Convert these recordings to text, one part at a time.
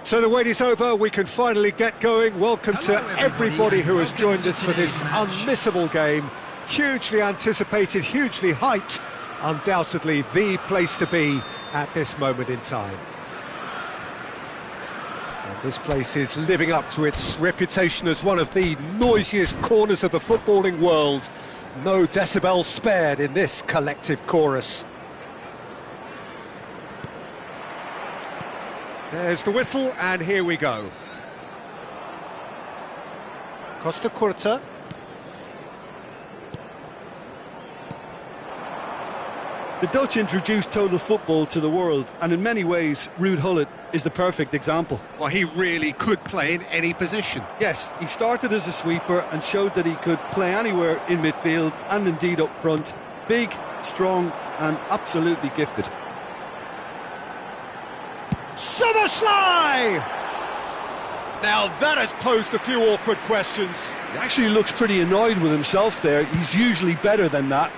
So the wait is over, we can finally get going. Welcome to everybody who has joined us for this unmissable game. Hugely anticipated, hugely hyped, undoubtedly the place to be at this moment in time. And this place is living up to its reputation as one of the noisiest corners of the footballing world. No decibels spared in this collective chorus. There's the whistle, and here we go. Costa Curta. The Dutch introduced total football to the world, and in many ways, Ruud Gullit is the perfect example. Well, he really could play in any position. Yes, he started as a sweeper and showed that he could play anywhere in midfield and indeed up front. Big, strong, and absolutely gifted. Szoboszlai! Now that has posed a few awkward questions. He actually looks pretty annoyed with himself there. He's usually better than that.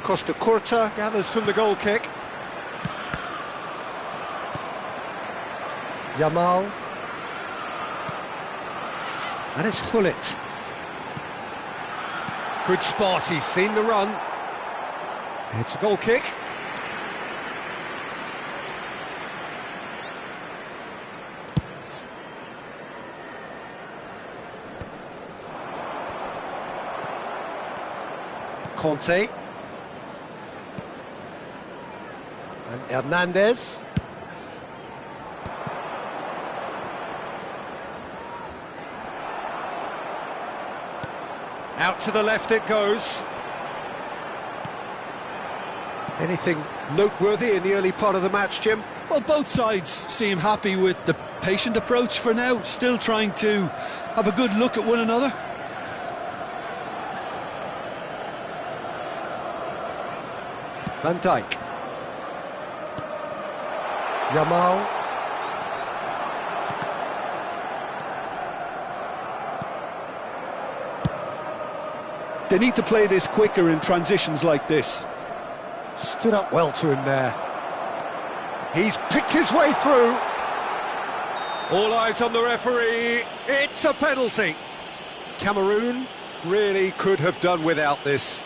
Costa Curta gathers from the goal kick. Yamal. And it's Gullit. Good spot, he's seen the run. It's a goal kick. Conte. And Hernandez. Out to the left it goes. Anything noteworthy in the early part of the match, Jim? Well, both sides seem happy with the patient approach for now, still trying to have a good look at one another. Van Dijk. Yamal. They need to play this quicker in transitions like this. Stood up well to him there. He's picked his way through. All eyes on the referee. It's a penalty. Cameroon really could have done without this.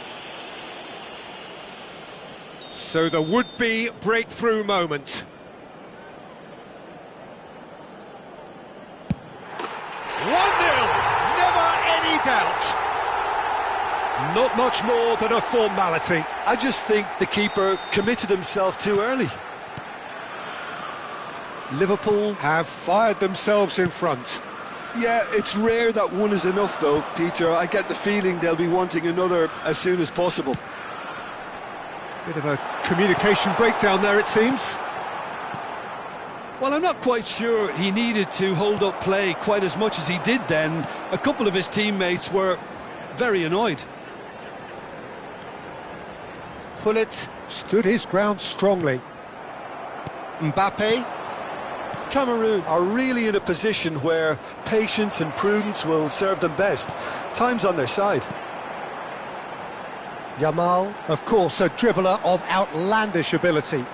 So the would-be breakthrough moment. 1-0, never any doubt. Not much more than a formality. I just think the keeper committed himself too early. Liverpool have fired themselves in front. Yeah, it's rare that one is enough though, Peter. I get the feeling they'll be wanting another as soon as possible. Bit of a communication breakdown there, it seems. Well, I'm not quite sure he needed to hold up play quite as much as he did then. A couple of his teammates were very annoyed. Gullit stood his ground strongly. Mbappe. Cameroon are really in a position where patience and prudence will serve them best. Time's on their side. Yamal, of course, a dribbler of outlandish ability.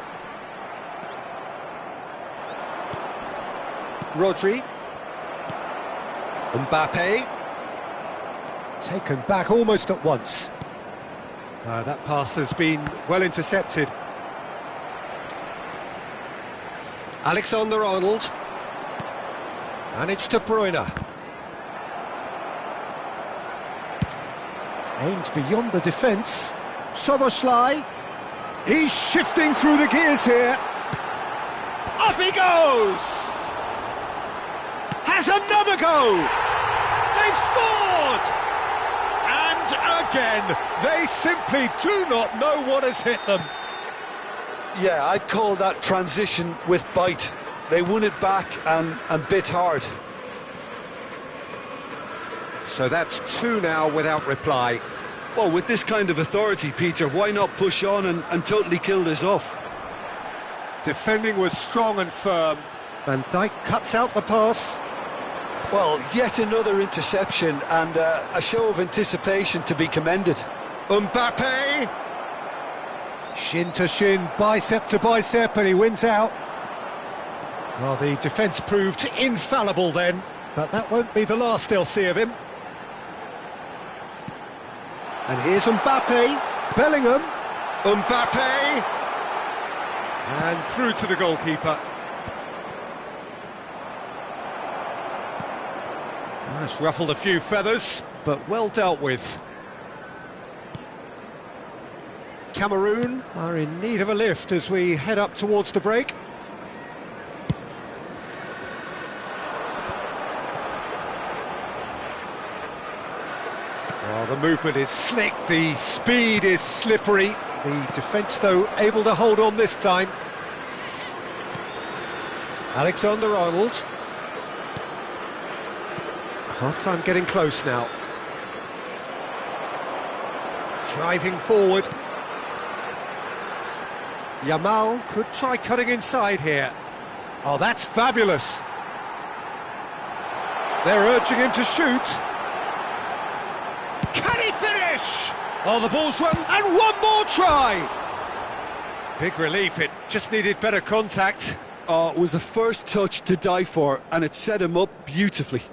Rodri. Mbappe. Taken back almost at once. That pass has been well intercepted. Alexander-Arnold. And it's De Bruyne. Aimed beyond the defence. Szoboszlai. He's shifting through the gears here. Up he goes! Has another go! They've scored! And again, they simply do not know what has hit them. Yeah, I'd call that transition with bite. They won it back and bit hard. So that's two now without reply. Well, with this kind of authority, Peter, why not push on and totally kill this off? Defending was strong and firm. Van Dijk cuts out the pass. Well, yet another interception and a show of anticipation to be commended. Mbappe! Shin to shin, bicep to bicep, and he wins out. Well, the defence proved infallible then, but that won't be the last they'll see of him. And here's Mbappe, Bellingham, Mbappe, and through to the goalkeeper. That's ruffled a few feathers, but well dealt with. Cameroon are in need of a lift as we head up towards the break. Well, the movement is slick, the speed is slippery. The defence, though, able to hold on this time. Alexander-Arnold. Half-time getting close now. Driving forward. Yamal could try cutting inside here. Oh, that's fabulous. They're urging him to shoot. Can he finish? Oh, the ball's run, and one more try! Big relief, it just needed better contact. Oh, it was the first touch to die for, and it set him up beautifully.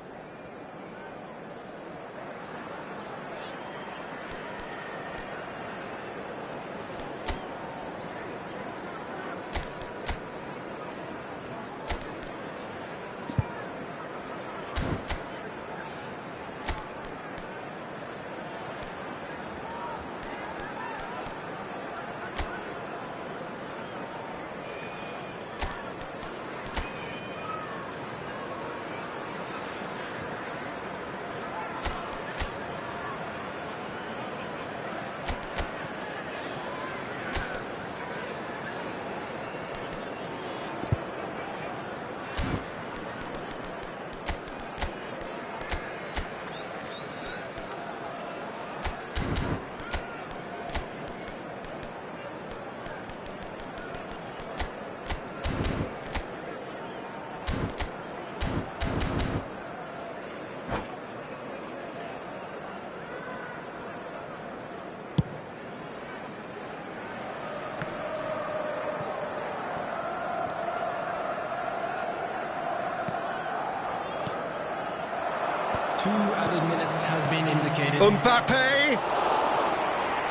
Two added minutes has been indicated. Mbappe!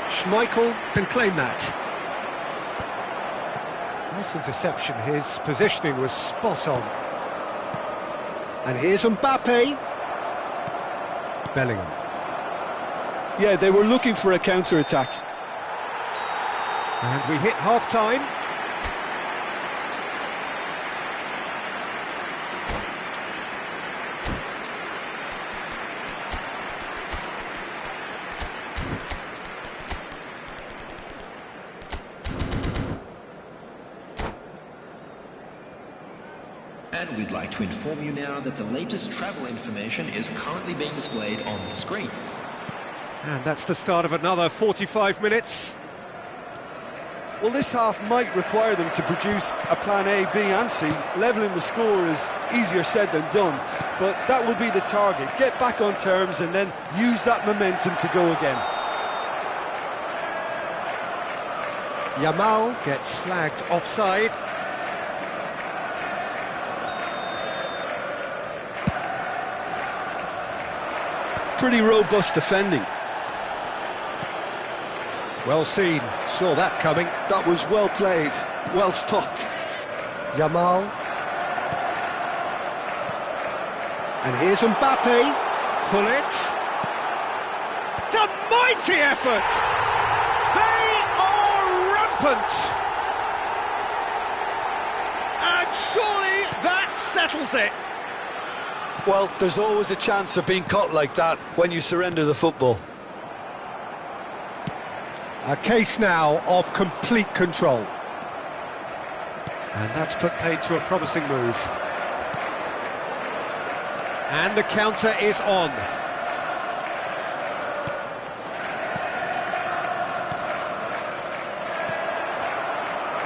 Schmeichel can claim that. Nice interception, his positioning was spot on. And here's Mbappe. Bellingham. Yeah, they were looking for a counter-attack. And we hit half-time. And we'd like to inform you now that the latest travel information is currently being displayed on the screen. And that's the start of another 45 minutes. Well, this half might require them to produce a plan A, B and C. Levelling the score is easier said than done, but that will be the target. Get back on terms and then use that momentum to go again. Yamal gets flagged offside. Pretty robust defending. Well seen, saw that coming. That was well played, well stopped. Yamal. And here's Mbappe. Gullit. It's a mighty effort! They are rampant! And surely that settles it. Well, there's always a chance of being caught like that when you surrender the football. A case now of complete control. And that's put paid to a promising move. And the counter is on.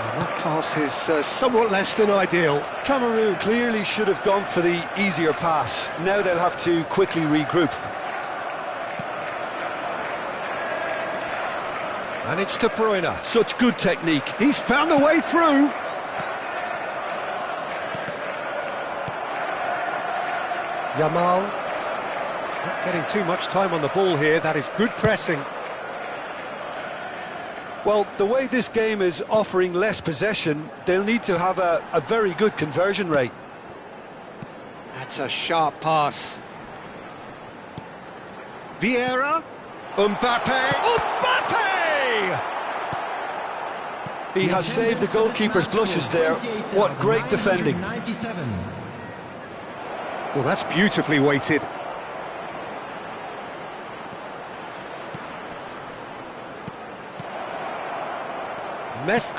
And that pass is somewhat less than ideal. Cameroon clearly should have gone for the easier pass. Now they'll have to quickly regroup. And it's De Bruyne. Such good technique. He's found a way through. Yamal, not getting too much time on the ball here. That is good pressing. Well, the way this game is offering less possession, they'll need to have a very good conversion rate. That's a sharp pass. Vieira. Mbappe. Mbappe! He has saved the goalkeeper's blushes there. What great defending. Well, that's beautifully weighted. Messi!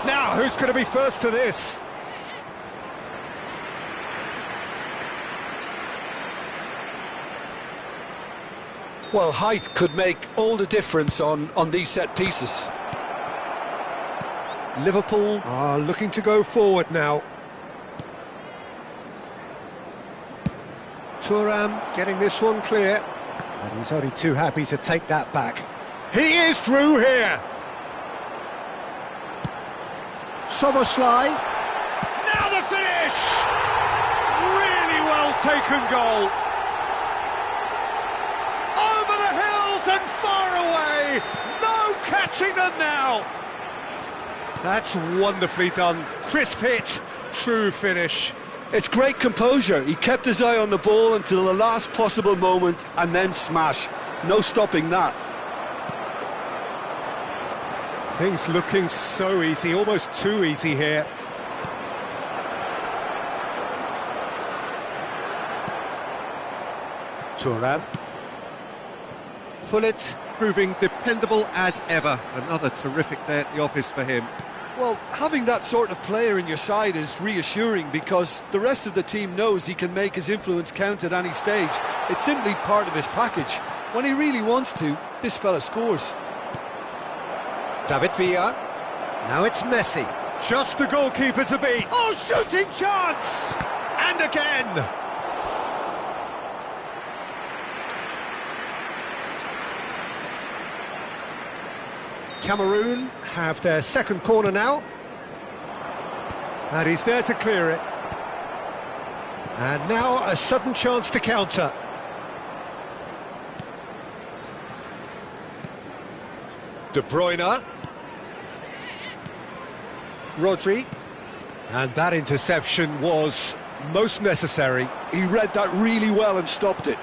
Now, who's going to be first to this? Well, height could make all the difference on these set pieces. Liverpool are looking to go forward now. Thuram getting this one clear. And he's only too happy to take that back. He is through here! Szoboszlai. Now the finish! Really well taken goal. Over the hills and far away. No catching them now. That's wonderfully done. Crisp hit, true finish. It's great composure. He kept his eye on the ball until the last possible moment and then smash. No stopping that. Things looking so easy, almost too easy here. Thuram. Pullet proving dependable as ever. Another terrific day at the office for him. Well, having that sort of player in your side is reassuring because the rest of the team knows he can make his influence count at any stage. It's simply part of his package. When he really wants to, this fella scores. David Villa. Now it's Messi. Just the goalkeeper to beat. Oh, shooting chance! And again! Cameroon have their second corner now. And he's there to clear it. And now a sudden chance to counter. De Bruyne. Rodri. And that interception was most necessary. He read that really well and stopped it.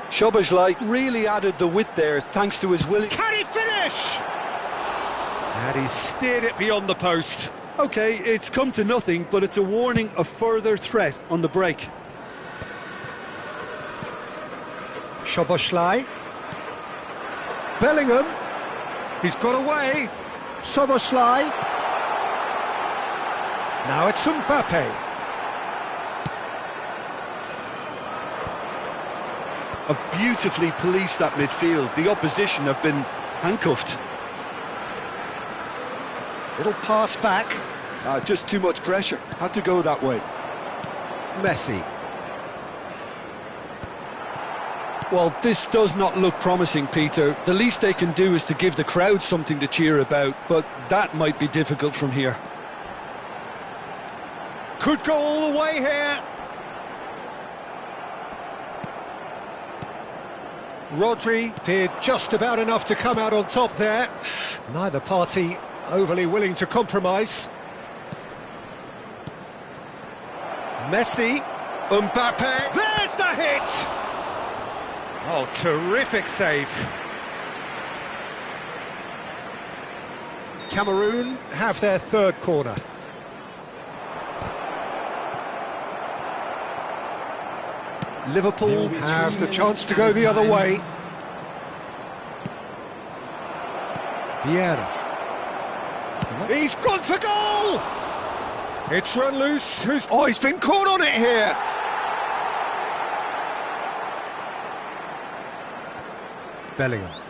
Szoboszlai really added the width there thanks to his willing... Can he finish? And he steered it beyond the post. OK, it's come to nothing, but it's a warning of further threat on the break. Szoboszlai. Bellingham. He's got away. Szoboszlai. Now it's Mbappe. Have beautifully policed that midfield. The opposition have been handcuffed. Little pass back. Just too much pressure. Had to go that way. Messi. Well, this does not look promising, Peter. The least they can do is to give the crowd something to cheer about, but that might be difficult from here. Could go all the way here. Rodri did just about enough to come out on top there. Neither party overly willing to compromise. Messi. Mbappe. There's the hit! Oh, terrific save. Cameroon have their third corner. Liverpool have the chance to go the other way. Vieira. He's gone for goal! It's run loose. Oh, he's been caught on it here! Bellingham.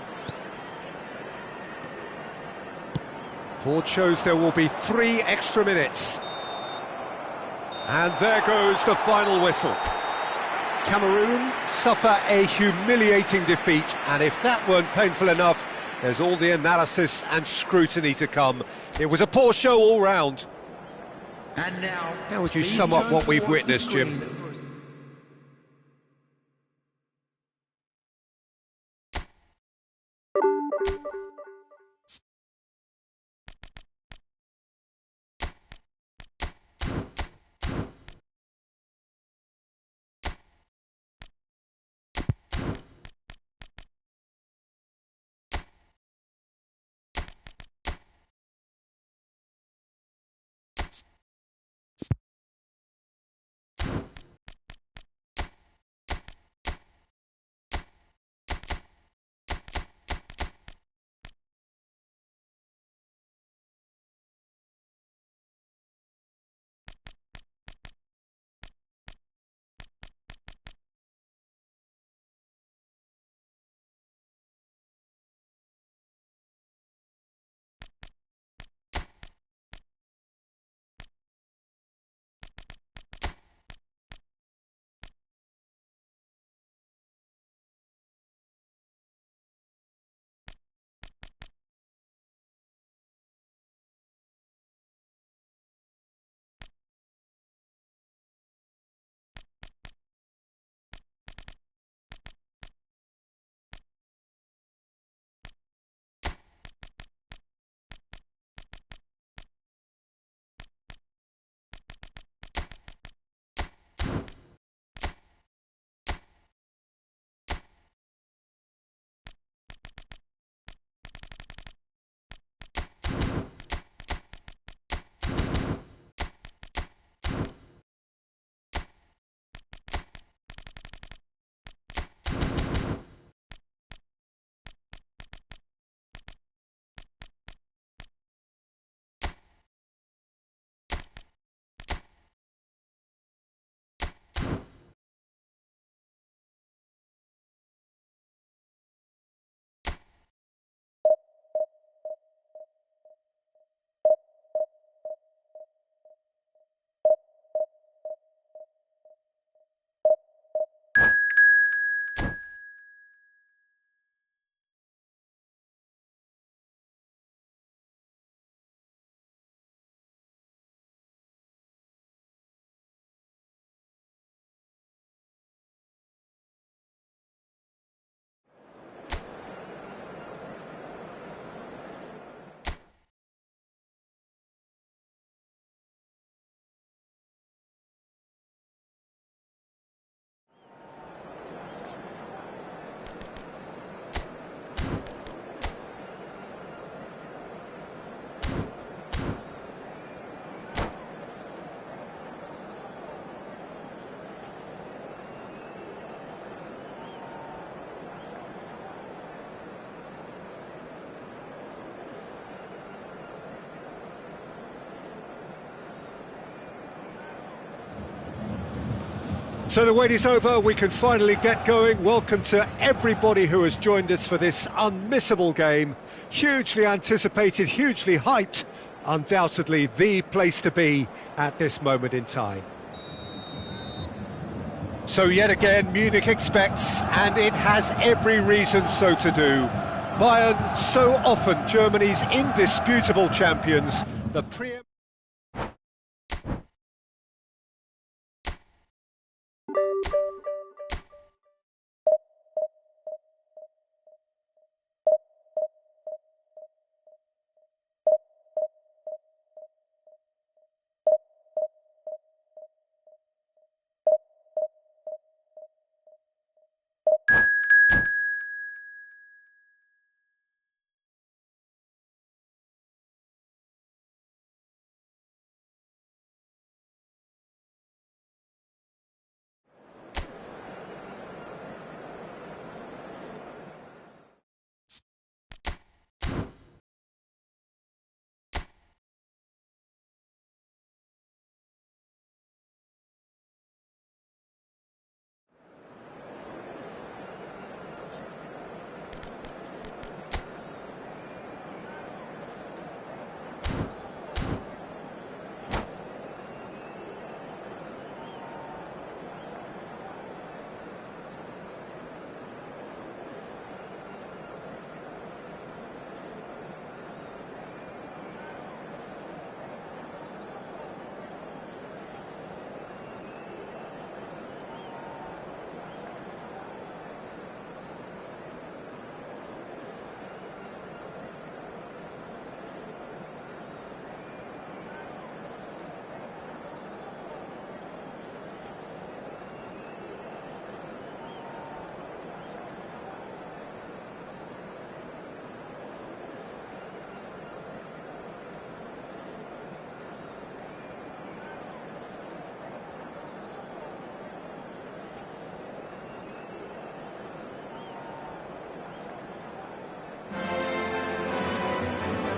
Board shows there will be 3 extra minutes. And there goes the final whistle. Cameroon suffer a humiliating defeat, and if that weren't painful enough, there's all the analysis and scrutiny to come. It was a poor show all round. And now, how would you sum up what we've witnessed, Jim? So the wait is over, we can finally get going. Welcome to everybody who has joined us for this unmissable game. Hugely anticipated, hugely hyped, undoubtedly the place to be at this moment in time. So yet again, Munich expects, and it has every reason so to do. Bayern, so often Germany's indisputable champions, the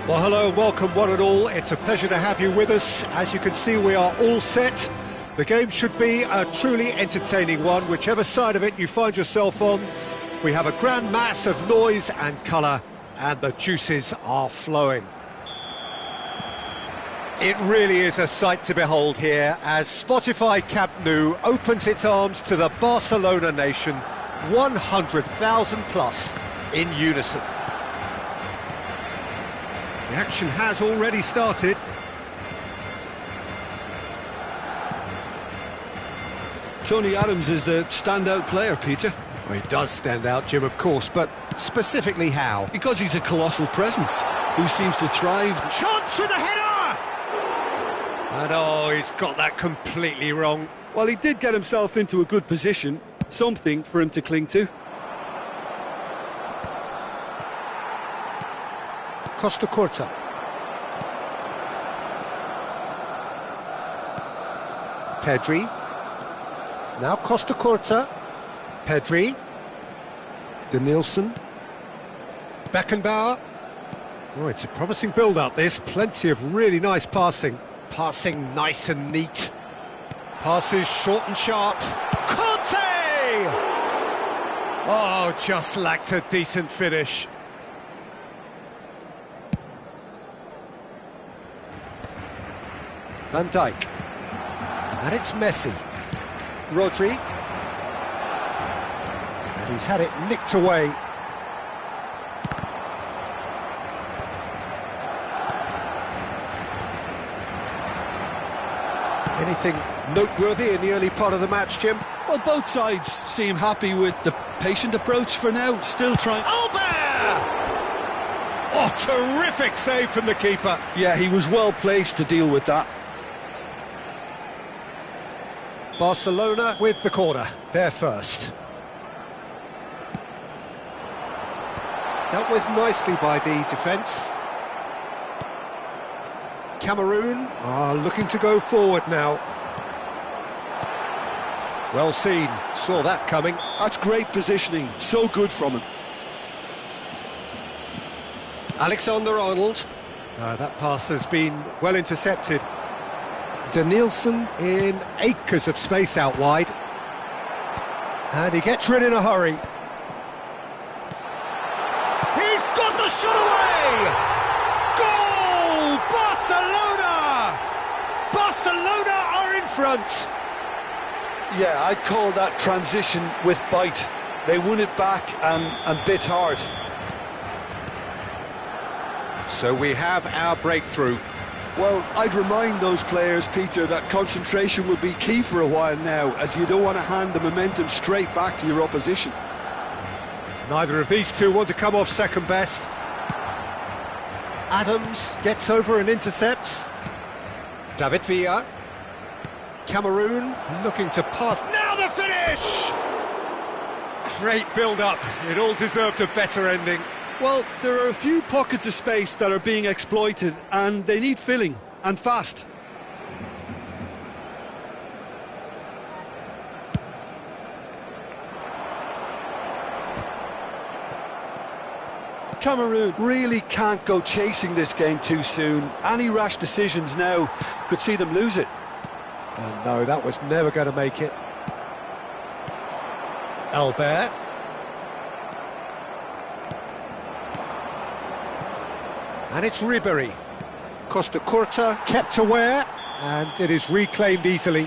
Well, hello, welcome one and all. It's a pleasure to have you with us. As you can see, we are all set. The game should be a truly entertaining one, whichever side of it you find yourself on. We have a grand mass of noise and colour, and the juices are flowing. It really is a sight to behold here as Spotify Camp Nou opens its arms to the Barcelona nation, 100,000 plus in unison. The action has already started. Tony Adams is the standout player, Peter. Well, he does stand out, Jim, of course, but specifically how? Because he's a colossal presence who seems to thrive. Chance with a header! And oh, he's got that completely wrong. Well, he did get himself into a good position, something for him to cling to. Costa Curta. Pedri. Now Costa Curta. Pedri. Denilson. Beckenbauer. Oh, it's a promising build-up, this. Plenty of really nice passing. Passing nice and neat. Passes short and sharp. Conte! Oh, just lacked a decent finish. Van Dijk. And it's Messi. Rodri. And he's had it nicked away. Anything noteworthy in the early part of the match, Jim? Well, both sides seem happy with the patient approach for now, still trying... Albert! Oh, terrific save from the keeper. Yeah, he was well placed to deal with that. Barcelona with the corner, they're first. Dealt with nicely by the defence. Cameroon are looking to go forward now. Well seen, saw that coming. That's great positioning, so good from him. Alexander-Arnold. That pass has been well intercepted. Denilson in acres of space out wide. And he gets rid in a hurry. He's got the shot away! Goal! Barcelona! Barcelona are in front! Yeah, I'd call that transition with bite. They won it back and bit hard. So we have our breakthrough. Well, I'd remind those players, Peter, that concentration will be key for a while now, as you don't want to hand the momentum straight back to your opposition. Neither of these two want to come off second best. Adams gets over and intercepts. David Villa. Cameroon looking to pass. Now the finish! Great build-up. It all deserved a better ending. Well, there are a few pockets of space that are being exploited, and they need filling, and fast. Cameroon really can't go chasing this game too soon. Any rash decisions now could see them lose it. Oh no, that was never going to make it. Albert. And it's Ribéry. Costa Curta kept aware, and it is reclaimed easily.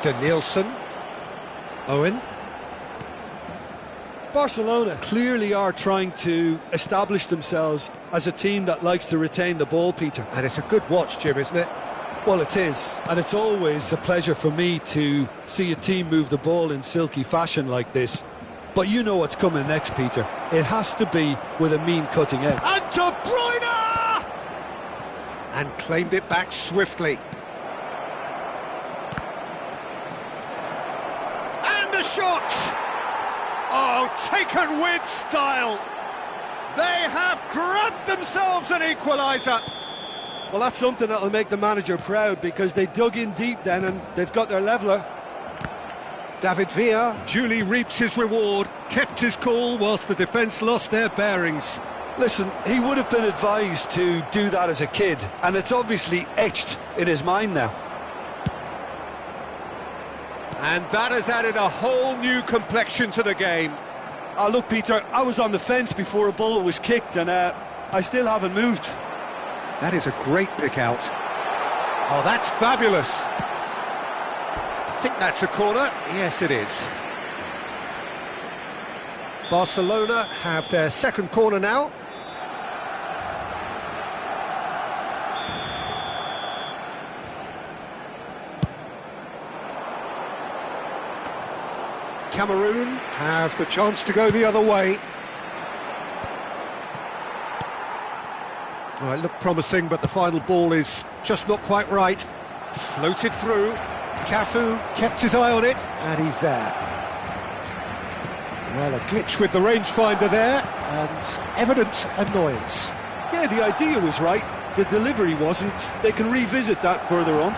Danielson. Owen. Barcelona clearly are trying to establish themselves as a team that likes to retain the ball, Peter. And it's a good watch, Jim, isn't it? Well, it is, and it's always a pleasure for me to see a team move the ball in silky fashion like this. But you know what's coming next, Peter. It has to be with a mean cutting edge. And De Bruyne! And claimed it back swiftly. And a shot! Oh, taken with style! They have grabbed themselves an equaliser! Well, that's something that'll make the manager proud, because they dug in deep then and they've got their leveller. David Villa duly reaps his reward, kept his cool whilst the defence lost their bearings. Listen, he would have been advised to do that as a kid, and it's obviously etched in his mind now. And that has added a whole new complexion to the game. Oh, look, Peter, I was on the fence before a ball was kicked, and I still haven't moved. That is a great pick out. Oh, that's fabulous. I think that's a corner. Yes, it is. Barcelona have their second corner now. Cameroon have the chance to go the other way. Well, it looked promising, but the final ball is just not quite right. Floated through. Cafu kept his eye on it, and he's there. Well, a glitch with the rangefinder there, and evident annoyance. Yeah, the idea was right. The delivery wasn't. They can revisit that further on.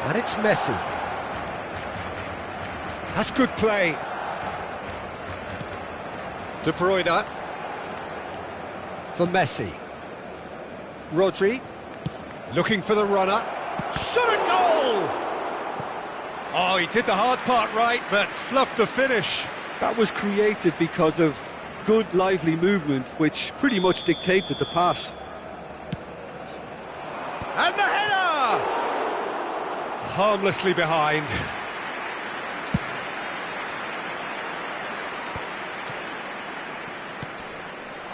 And it's Messi. That's good play. De Bruyne. For Messi. Rodri. Looking for the runner. Shot a goal! Oh, he did the hard part right, but fluffed the finish. That was created because of good, lively movement, which pretty much dictated the pass. And the header! Harmlessly behind.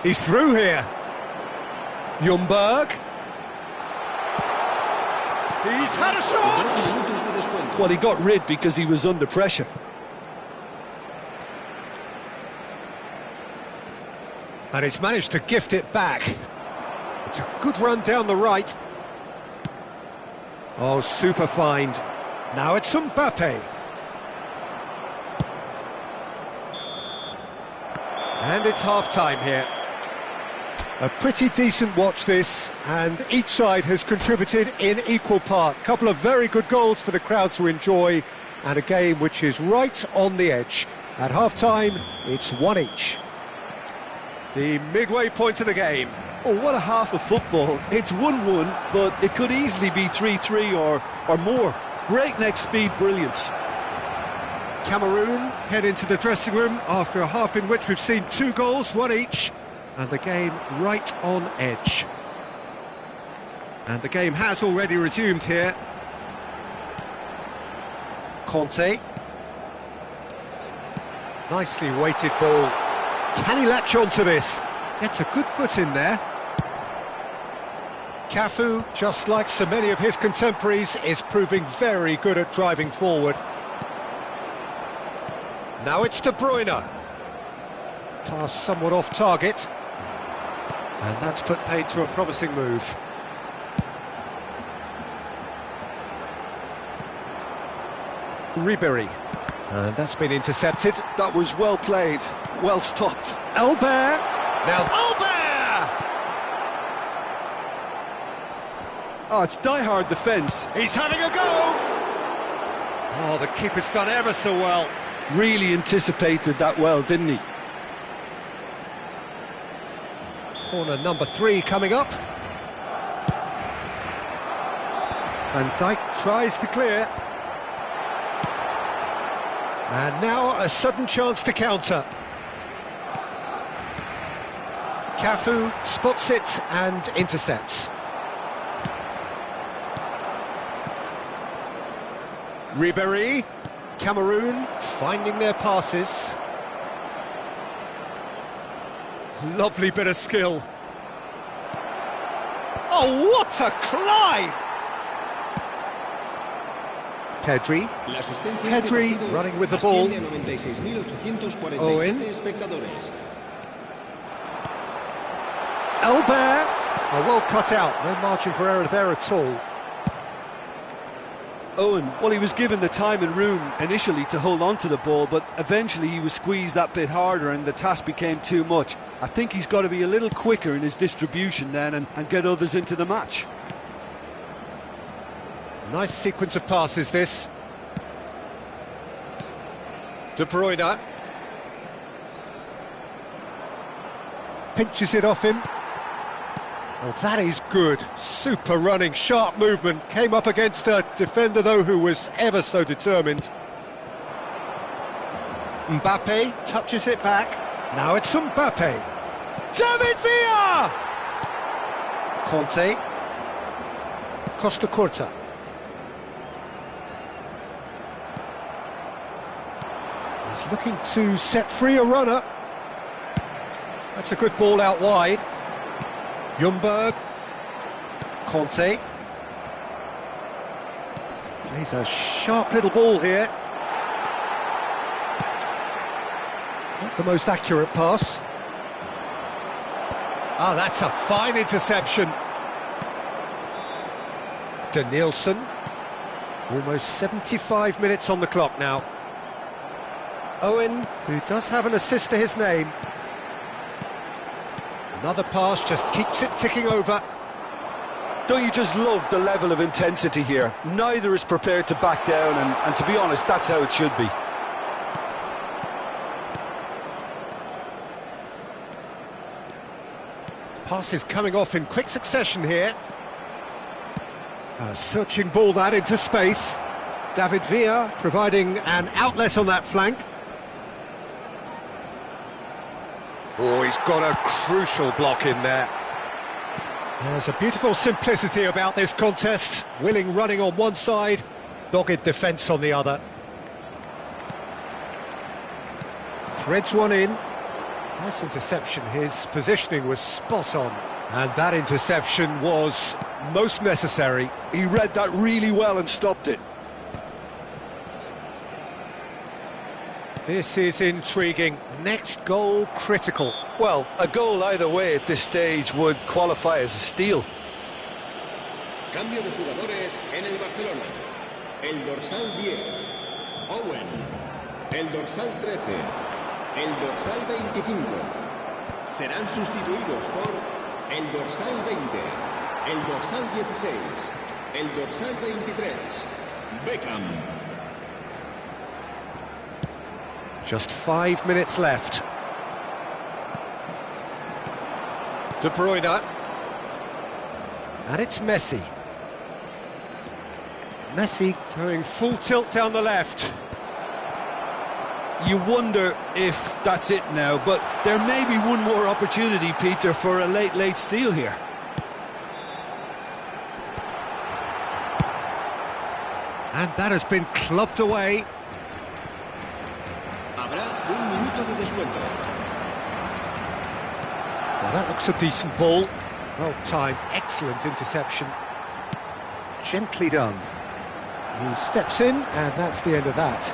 He's through here. Ljungberg. He's had a shot! Well, he got rid because he was under pressure. And he's managed to gift it back. It's a good run down the right. Oh, super find. Now it's Mbappe. And it's half-time here. A pretty decent watch this, and each side has contributed in equal part. A couple of very good goals for the crowd to enjoy, and a game which is right on the edge. At half-time, it's one each. The midway point of the game. Oh, what a half of football. It's 1-1, but it could easily be 3-3 or more. Breakneck speed brilliance. Cameroon head into the dressing room after a half in which we've seen 2 goals, 1 each, and the game right on edge. And the game has already resumed here. Conte. Nicely weighted ball. Can he latch on to this? Gets a good foot in there. Cafu, just like so many of his contemporaries, is proving very good at driving forward. Now it's De Bruyne. Pass somewhat off target. And that's put paid to a promising move. Ribéry. And that's been intercepted. That was well played, well stopped. Albert. Now Albert! Oh, it's die-hard defence. He's having a go! Oh, the keeper's done ever so well. Really anticipated that well, didn't he? Corner number 3 coming up. Van Dijk tries to clear. And now a sudden chance to counter. Cafu spots it and intercepts. Ribéry, Cameroon finding their passes. Lovely bit of skill. Oh, what a climb! Pedri running with the ball. Owen. Albert. Oh, well cut out, no margin for error there at all. Owen, well, he was given the time and room initially to hold on to the ball, but eventually he was squeezed that bit harder and the task became too much. I think he's got to be a little quicker in his distribution then and get others into the match. Nice sequence of passes, this. De Bruyne. Pinches it off him. Oh, that is good. Super running, sharp movement. Came up against a defender, though, who was ever so determined. Mbappe touches it back. Now it's Mbappe. David Villa! Conte. Costa Curta. He's looking to set free a runner. That's a good ball out wide. Ljungberg. Conte. Plays a sharp little ball here. Not the most accurate pass. Ah, that's a fine interception. Danielson. Almost 75 minutes on the clock now. Owen, who does have an assist to his name. Another pass just keeps it ticking over. Don't you just love the level of intensity here? Neither is prepared to back down, and to be honest, that's how it should be. Passes coming off in quick succession here. A searching ball that into space. David Villa providing an outlet on that flank. Oh, he's got a crucial block in there. There's a beautiful simplicity about this contest. Willing running on one side, dogged defence on the other. Threads one in. Nice interception. His positioning was spot on. And that interception was most necessary. He read that really well and stopped it. This is intriguing. Next goal critical. Well, a goal either way at this stage would qualify as a steal. Cambio de jugadores en el Barcelona. El dorsal 10, Owen. El dorsal 13, el dorsal 25. Serán sustituidos por el dorsal 20, el dorsal 16, el dorsal 23, Beckham. Just 5 minutes left. De Bruyne. And it's Messi. Messi going full tilt down the left. You wonder if that's it now, but there may be one more opportunity, Peter, for a late steal here. And that has been clubbed away. Habrá un minuto de descuento. Well, that looks a decent ball. Well timed, excellent interception. Gently done. He steps in, and that's the end of that.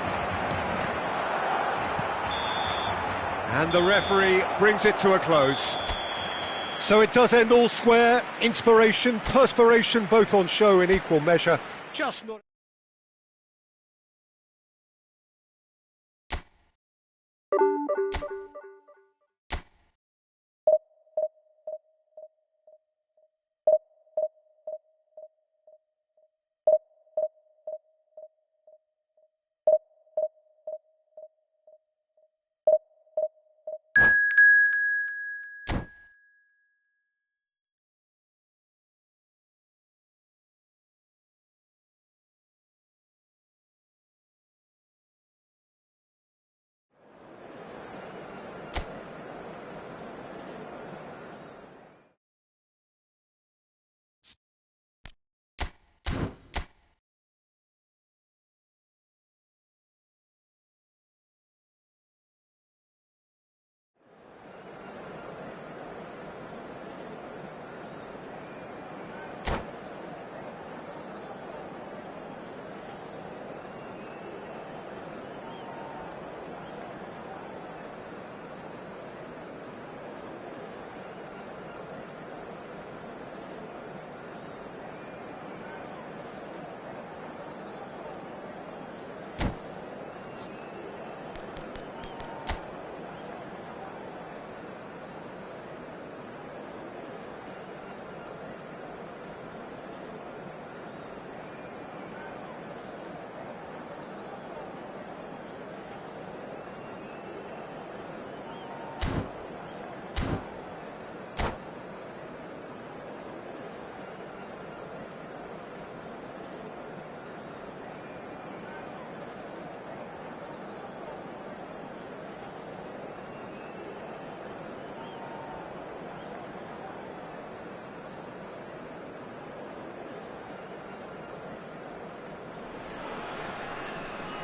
And the referee brings it to a close. So it does end all square. Inspiration, perspiration, both on show in equal measure. Just not...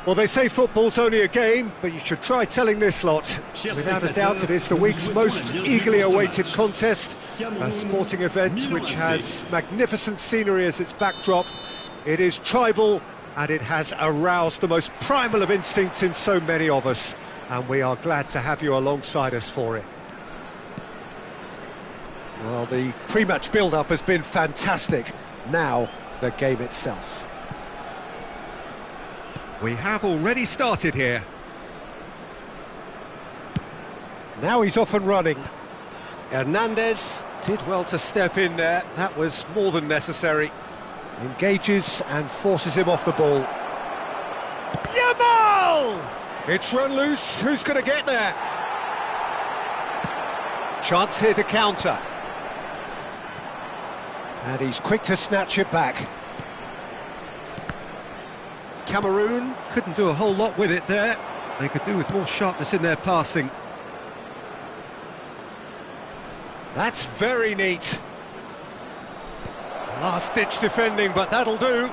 Well, they say football's only a game, but you should try telling this lot. Without a doubt, it is the week's most eagerly awaited contest, a sporting event which has magnificent scenery as its backdrop. It is tribal, and it has aroused the most primal of instincts in so many of us, and we are glad to have you alongside us for it. Well, the pre-match build-up has been fantastic. Now, the game itself. We have already started here. Now he's off and running. Hernandez did well to step in there. That was more than necessary. Engages and forces him off the ball. Yamal! It's run loose. Who's going to get there? Chance here to counter. And he's quick to snatch it back. Cameroon couldn't do a whole lot with it there. They could do with more sharpness in their passing. That's very neat. Last-ditch defending, but that'll do.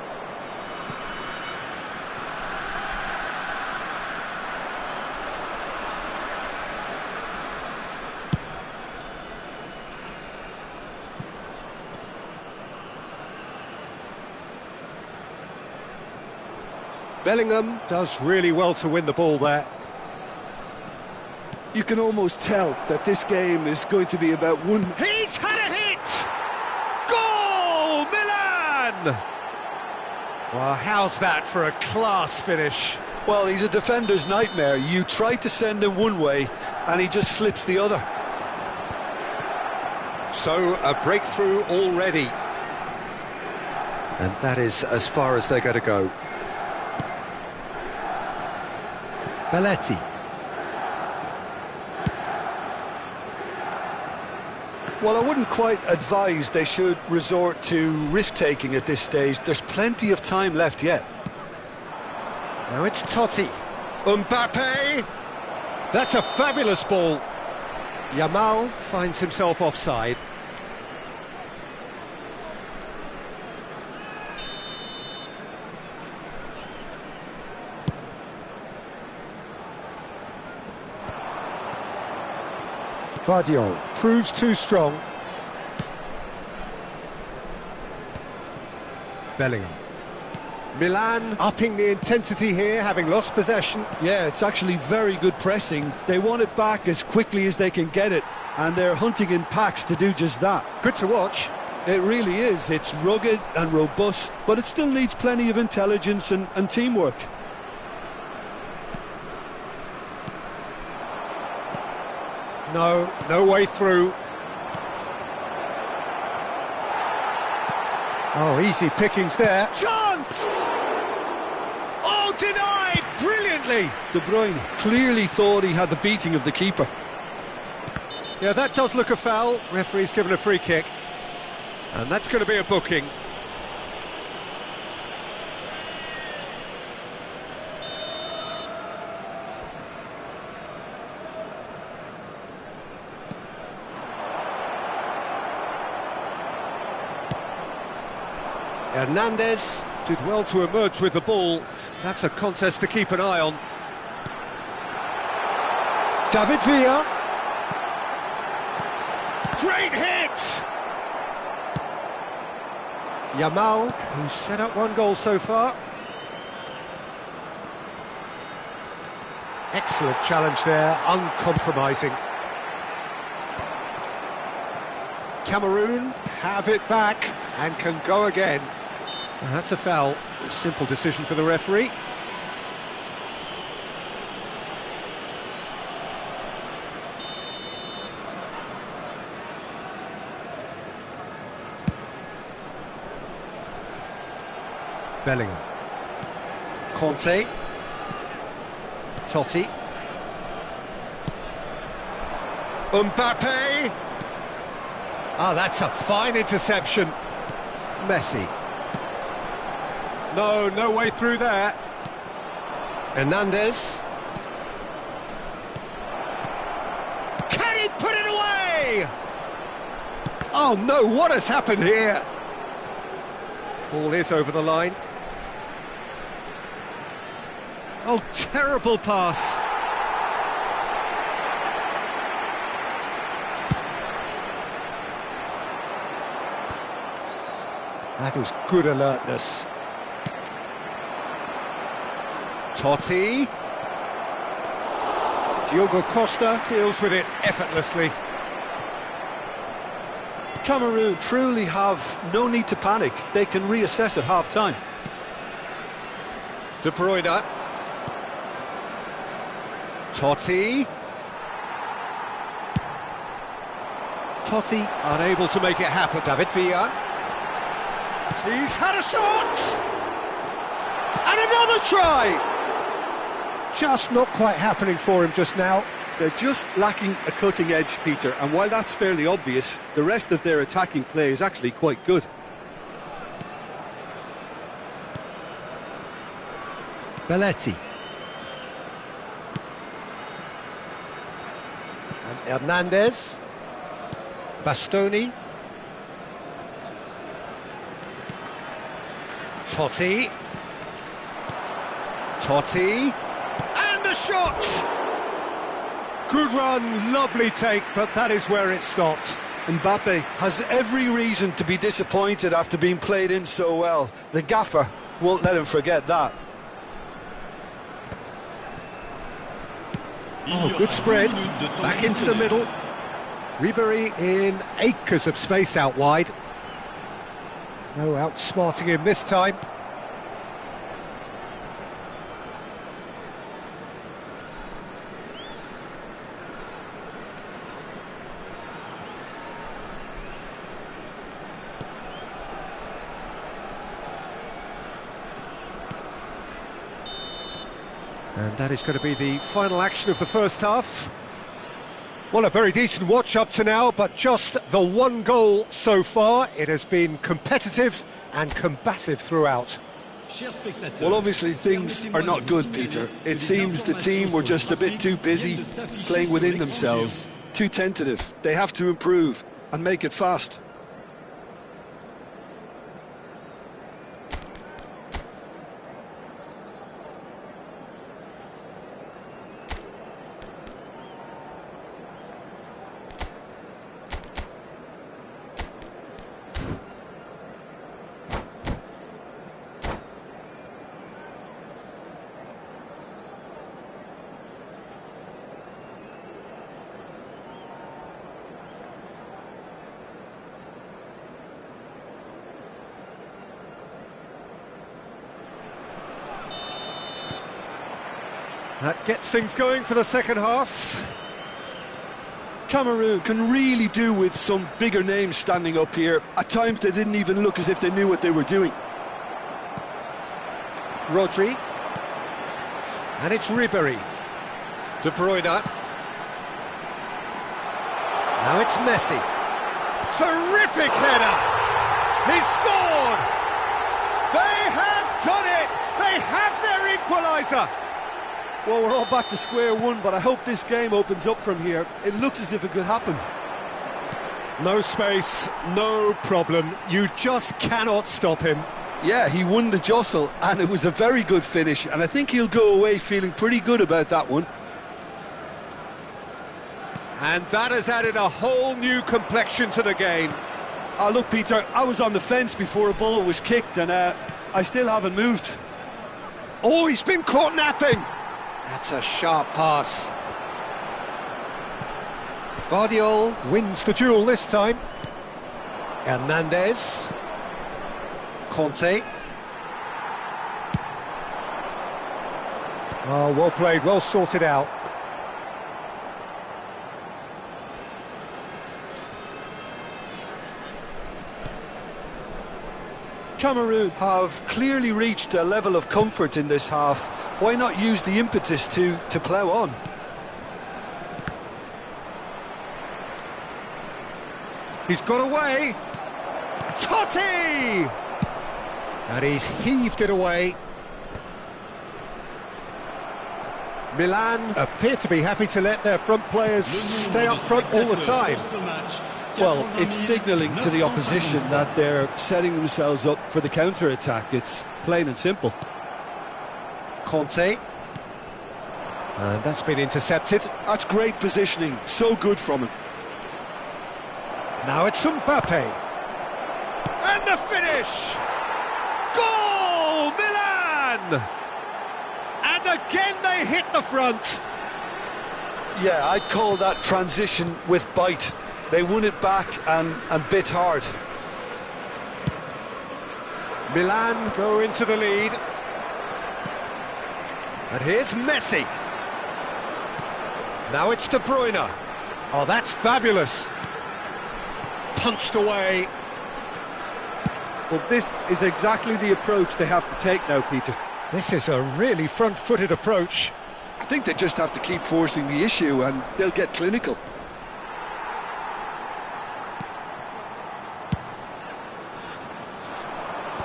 Bellingham does really well to win the ball there. You can almost tell that this game is going to be about one... He's had a hit! Goal! Milan! Well, how's that for a class finish? Well, he's a defender's nightmare. You try to send him one way, and he just slips the other. So, a breakthrough already. And that is as far as they're going to go. Belletti. Well, I wouldn't quite advise they should resort to risk-taking at this stage. There's plenty of time left yet. Now it's Totti. Mbappe! That's a fabulous ball. Yamal finds himself offside. Gvardiol proves too strong. Bellingham. Milan upping the intensity here, having lost possession. Yeah, it's actually very good pressing. They want it back as quickly as they can get it, and they're hunting in packs to do just that. Good to watch. It really is. It's rugged and robust, but it still needs plenty of intelligence and teamwork. No way through. Oh, easy pickings there. Chance! Oh, denied brilliantly. De Bruyne clearly thought he had the beating of the keeper. Yeah, that does look a foul. Referee's given a free kick. And that's going to be a booking. Hernandez did well to emerge with the ball. That's a contest to keep an eye on. David Villa. Great hit! Yamal, who's set up one goal so far. Excellent challenge there, uncompromising. Cameroon have it back and can go again. That's a foul. A simple decision for the referee. Bellingham. Conte. Totti. Mbappe. Ah, that's a fine interception. Messi. No way through there. Hernandez. Can he put it away? Oh no, what has happened here? Ball is over the line. Oh, terrible pass. That was good alertness. Totti. Diogo Costa deals with it effortlessly. Cameroon truly have no need to panic. They can reassess at half-time. De Bruyne. Totti. Totti unable to make it happen. David Villa. He's had a shot! And another try! Just not quite happening for him just now. They're just lacking a cutting edge, Peter, and while that's fairly obvious, the rest of their attacking play is actually quite good. Belletti. And Hernandez. Bastoni. Totti. Totti. And the shot! Good run, lovely take, but that is where it stopped. Mbappe has every reason to be disappointed after being played in so well. The gaffer won't let him forget that. Oh, good spread. Back into the middle. Ribéry in acres of space out wide. No outsmarting him this time. And that is going to be the final action of the first half. Well, a very decent watch up to now, but just the one goal so far. It has been competitive and combative throughout. Well, obviously things are not good, Peter. It seems the team were just a bit too busy playing within themselves, too tentative. They have to improve and make it fast. That gets things going for the second half. Cameroon can really do with some bigger names standing up here. At times they didn't even look as if they knew what they were doing. Rodri. And it's Ribéry. De Bruyne. Now it's Messi. Terrific header! He's scored! They have done it! They have their equaliser! Well, we're all back to square one, but I hope this game opens up from here. It looks as if it could happen. No space, no problem. You just cannot stop him. Yeah, he won the jostle, and it was a very good finish, and I think he'll go away feeling pretty good about that one. And that has added a whole new complexion to the game. Look, Peter, I was on the fence before a ball was kicked, and I still haven't moved. Oh, he's been caught napping. That's a sharp pass. Guardiola wins the duel this time. Hernandez. Conte. Oh, well played, well sorted out. Cameroon have clearly reached a level of comfort in this half. Why not use the impetus to plough on? He's got away. Totti! And he's heaved it away. Milan appear to be happy to let their front players stay up front all the time. Well, it's signalling to the opposition that they're setting themselves up for the counter-attack. It's plain and simple. Conte. And that's been intercepted. That's great positioning. So good from him. Now it's Mbappe. And the finish! Goal! Milan! And again they hit the front. Yeah, I'd call that transition with bite. They won it back and bit hard. Milan go into the lead. And here's Messi. Now it's De Bruyne. Oh, that's fabulous. Punched away. Well, this is exactly the approach they have to take now, Peter. This is a really front-footed approach. I think they just have to keep forcing the issue and they'll get clinical.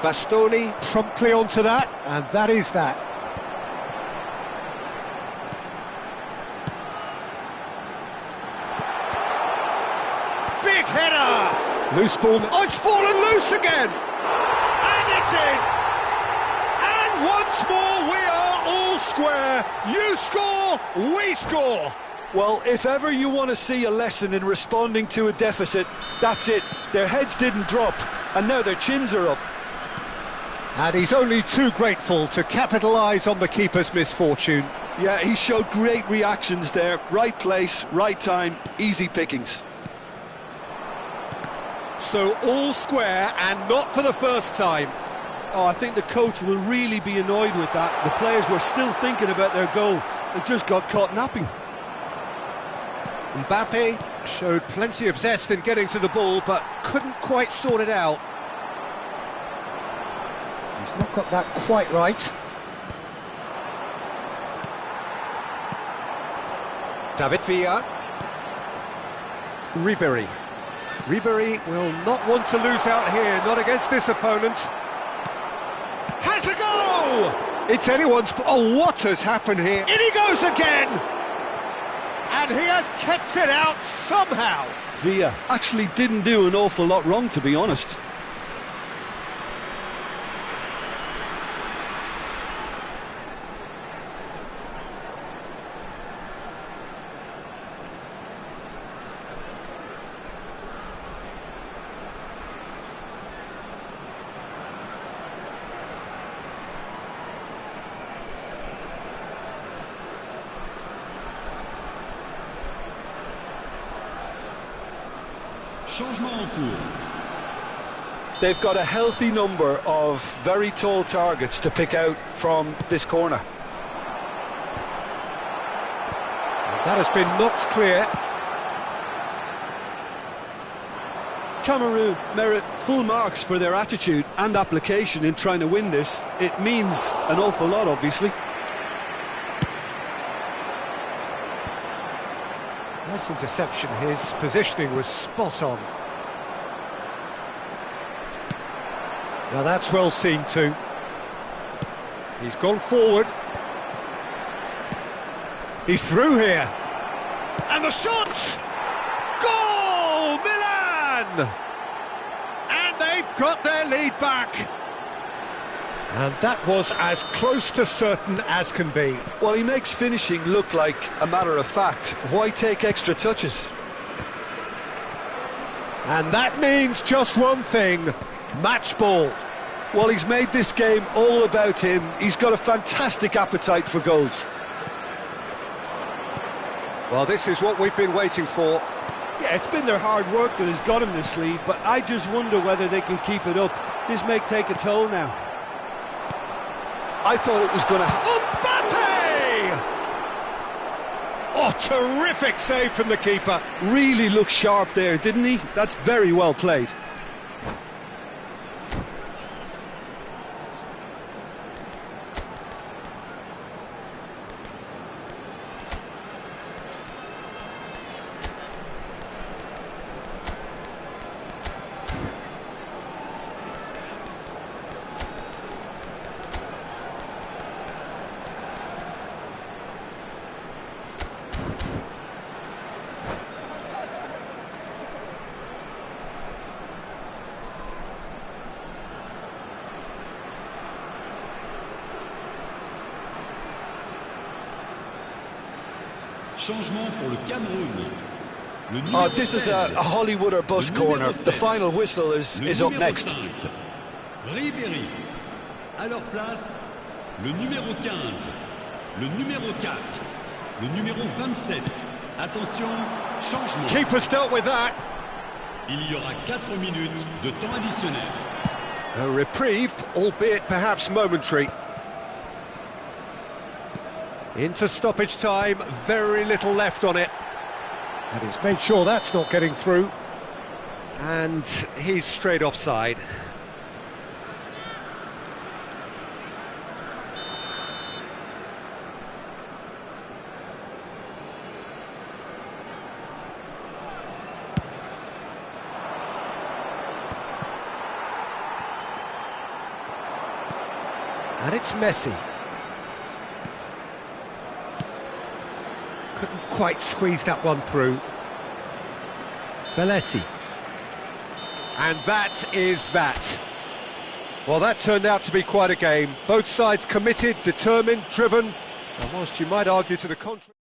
Bastoni promptly onto that, and that is that. Big header! Loose ball. Oh, it's fallen loose again! And it's in! And once more we are all square. You score, we score. Well, if ever you want to see a lesson in responding to a deficit, that's it. Their heads didn't drop, and now their chins are up. And he's only too grateful to capitalise on the keeper's misfortune. Yeah, he showed great reactions there. Right place, right time, easy pickings. So all square, and not for the first time. Oh, I think the coach will really be annoyed with that. The players were still thinking about their goal and just got caught napping. Mbappe showed plenty of zest in getting to the ball, but couldn't quite sort it out. He's not got that quite right. David Villa. Ribéry. Ribéry will not want to lose out here, not against this opponent. Has a go! It's anyone's... Oh, what has happened here? In he goes again! And he has kept it out somehow. Villa actually didn't do an awful lot wrong, to be honest. Changement en cours. They've got a healthy number of very tall targets to pick out from this corner. That has been knocked clear. Cameroon merit full marks for their attitude and application in trying to win this. It means an awful lot, obviously. Nice interception. His positioning was spot on. Now that's well seen too. He's gone forward. He's through here. And the shot! Goal! Milan! And they've got their lead back. And that was as close to certain as can be. Well, he makes finishing look like a matter of fact. Why take extra touches? And that means just one thing, match ball. Well, he's made this game all about him. He's got a fantastic appetite for goals. Well, this is what we've been waiting for. Yeah, it's been their hard work that has got him this lead, but I just wonder whether they can keep it up. This may take a toll now. I thought it was going to... Mbappe! Oh, terrific save from the keeper. Really looked sharp there, didn't he? That's very well played. Changement pour le Cameroun. Oh, this is a Hollywood or bust corner. The final whistle is up next. Ribéry. À leur place, le numéro 15, le numéro 4, le numéro 27. Attention, changement. Keeper's dealt with that. Il y aura 4 minutes de temps additionnel. A reprieve, albeit perhaps momentary. Into stoppage time, very little left on it. And he's made sure that's not getting through. And he's straight offside. And it's Messi. Couldn't quite squeeze that one through. Belletti. And that is that. Well, that turned out to be quite a game. Both sides committed, determined, driven. And whilst you might argue to the contrary...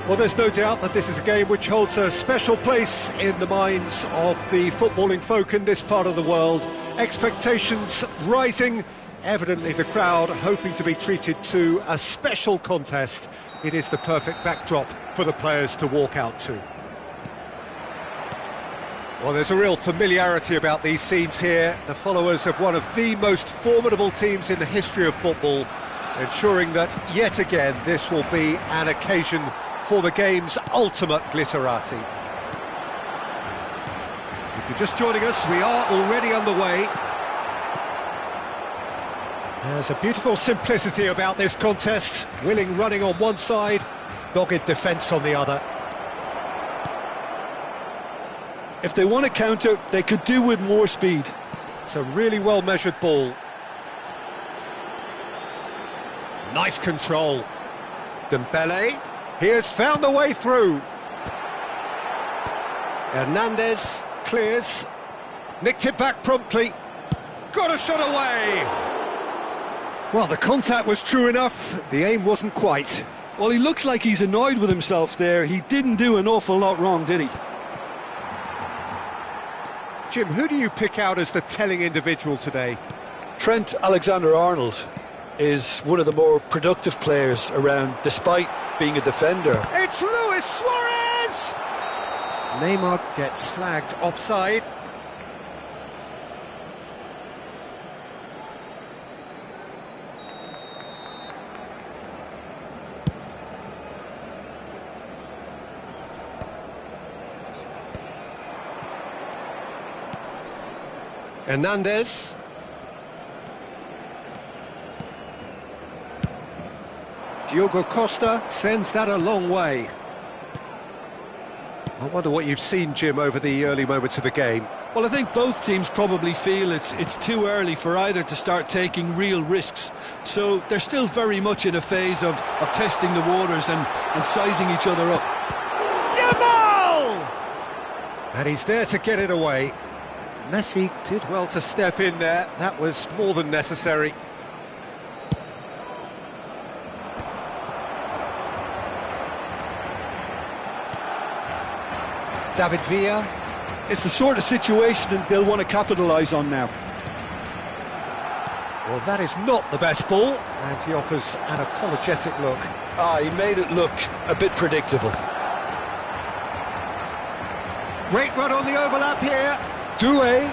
Well, there's no doubt that this is a game which holds a special place in the minds of the footballing folk in this part of the world. Expectations rising, evidently the crowd hoping to be treated to a special contest. It is the perfect backdrop for the players to walk out to. Well, there's a real familiarity about these scenes here. The followers of one of the most formidable teams in the history of football, ensuring that yet again this will be an occasion for the game's ultimate glitterati. If you're just joining us, we are already underway. There's a beautiful simplicity about this contest. Willing running on one side, dogged defence on the other. If they want to counter, they could do with more speed. It's a really well-measured ball. Nice control. Dembele. He has found the way through. Hernandez clears. Nicked it back promptly. Got a shot away. Well, the contact was true enough. The aim wasn't quite. Well, he looks like he's annoyed with himself there. He didn't do an awful lot wrong, did he? Jim, who do you pick out as the telling individual today? Trent Alexander-Arnold is one of the more productive players around, despite being a defender. It's Luis Suarez! Neymar gets flagged offside. Hernandez. Diogo Costa sends that a long way. I wonder what you've seen, Jim, over the early moments of the game. Well, I think both teams probably feel it's too early for either to start taking real risks. So they're still very much in a phase of testing the waters and sizing each other up. Yamal! And he's there to get it away. Messi did well to step in there. That was more than necessary. David Villa. It's the sort of situation that they'll want to capitalise on now. Well, that is not the best ball, and he offers an apologetic look. He made it look a bit predictable. Great run on the overlap here. Doué.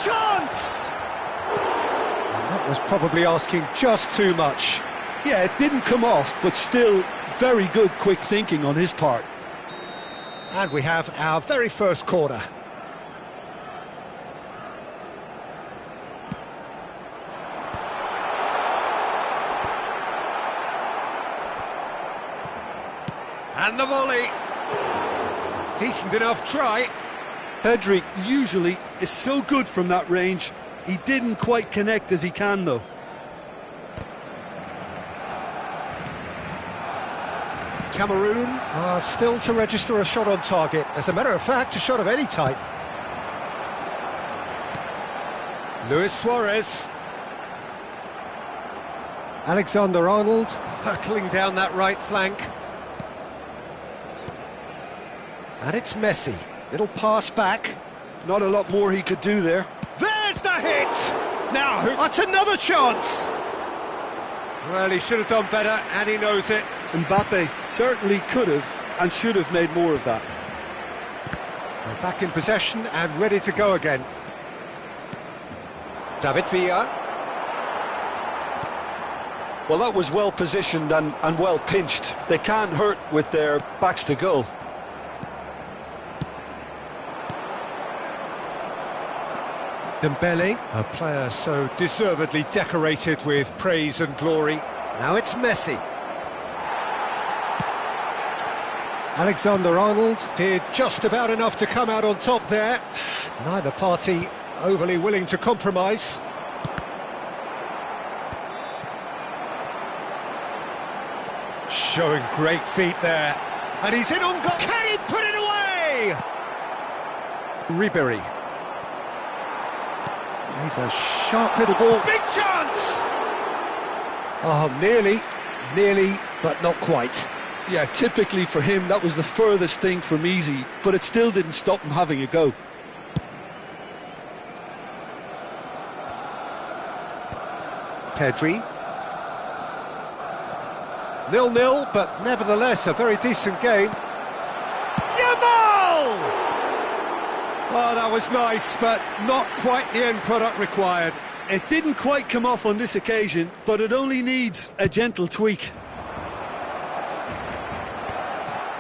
Chance! And that was probably asking just too much. Yeah, it didn't come off, but still very good quick thinking on his part. And we have our very first corner. And the volley. Decent enough try. Pedri usually is so good from that range. He didn't quite connect as he can, though. Cameroon are still to register a shot on target. As a matter of fact, a shot of any type. Luis Suarez. Alexander-Arnold hurtling down that right flank. And it's Messi. Little pass back. Not a lot more he could do there. There's the hit! Now, that's another chance! Well, he should have done better, and he knows it. Mbappe certainly could have and should have made more of that. They're back in possession and ready to go again. David Villa. Well, that was well positioned and well pinched. They can't hurt with their backs to goal. Dembele, a player so deservedly decorated with praise and glory. Now it's Messi. Alexander-Arnold did just about enough to come out on top there. Neither party overly willing to compromise. Showing great feet there. And he's in on goal. Can he put it away? Ribéry. He's a sharp little ball. Big chance! Oh, nearly, but not quite. Yeah, typically for him, that was the furthest thing from easy, but it still didn't stop him having a go. Pedri. 0-0, but nevertheless a very decent game. Yamal! Oh, that was nice, but not quite the end product required. It didn't quite come off on this occasion, but it only needs a gentle tweak.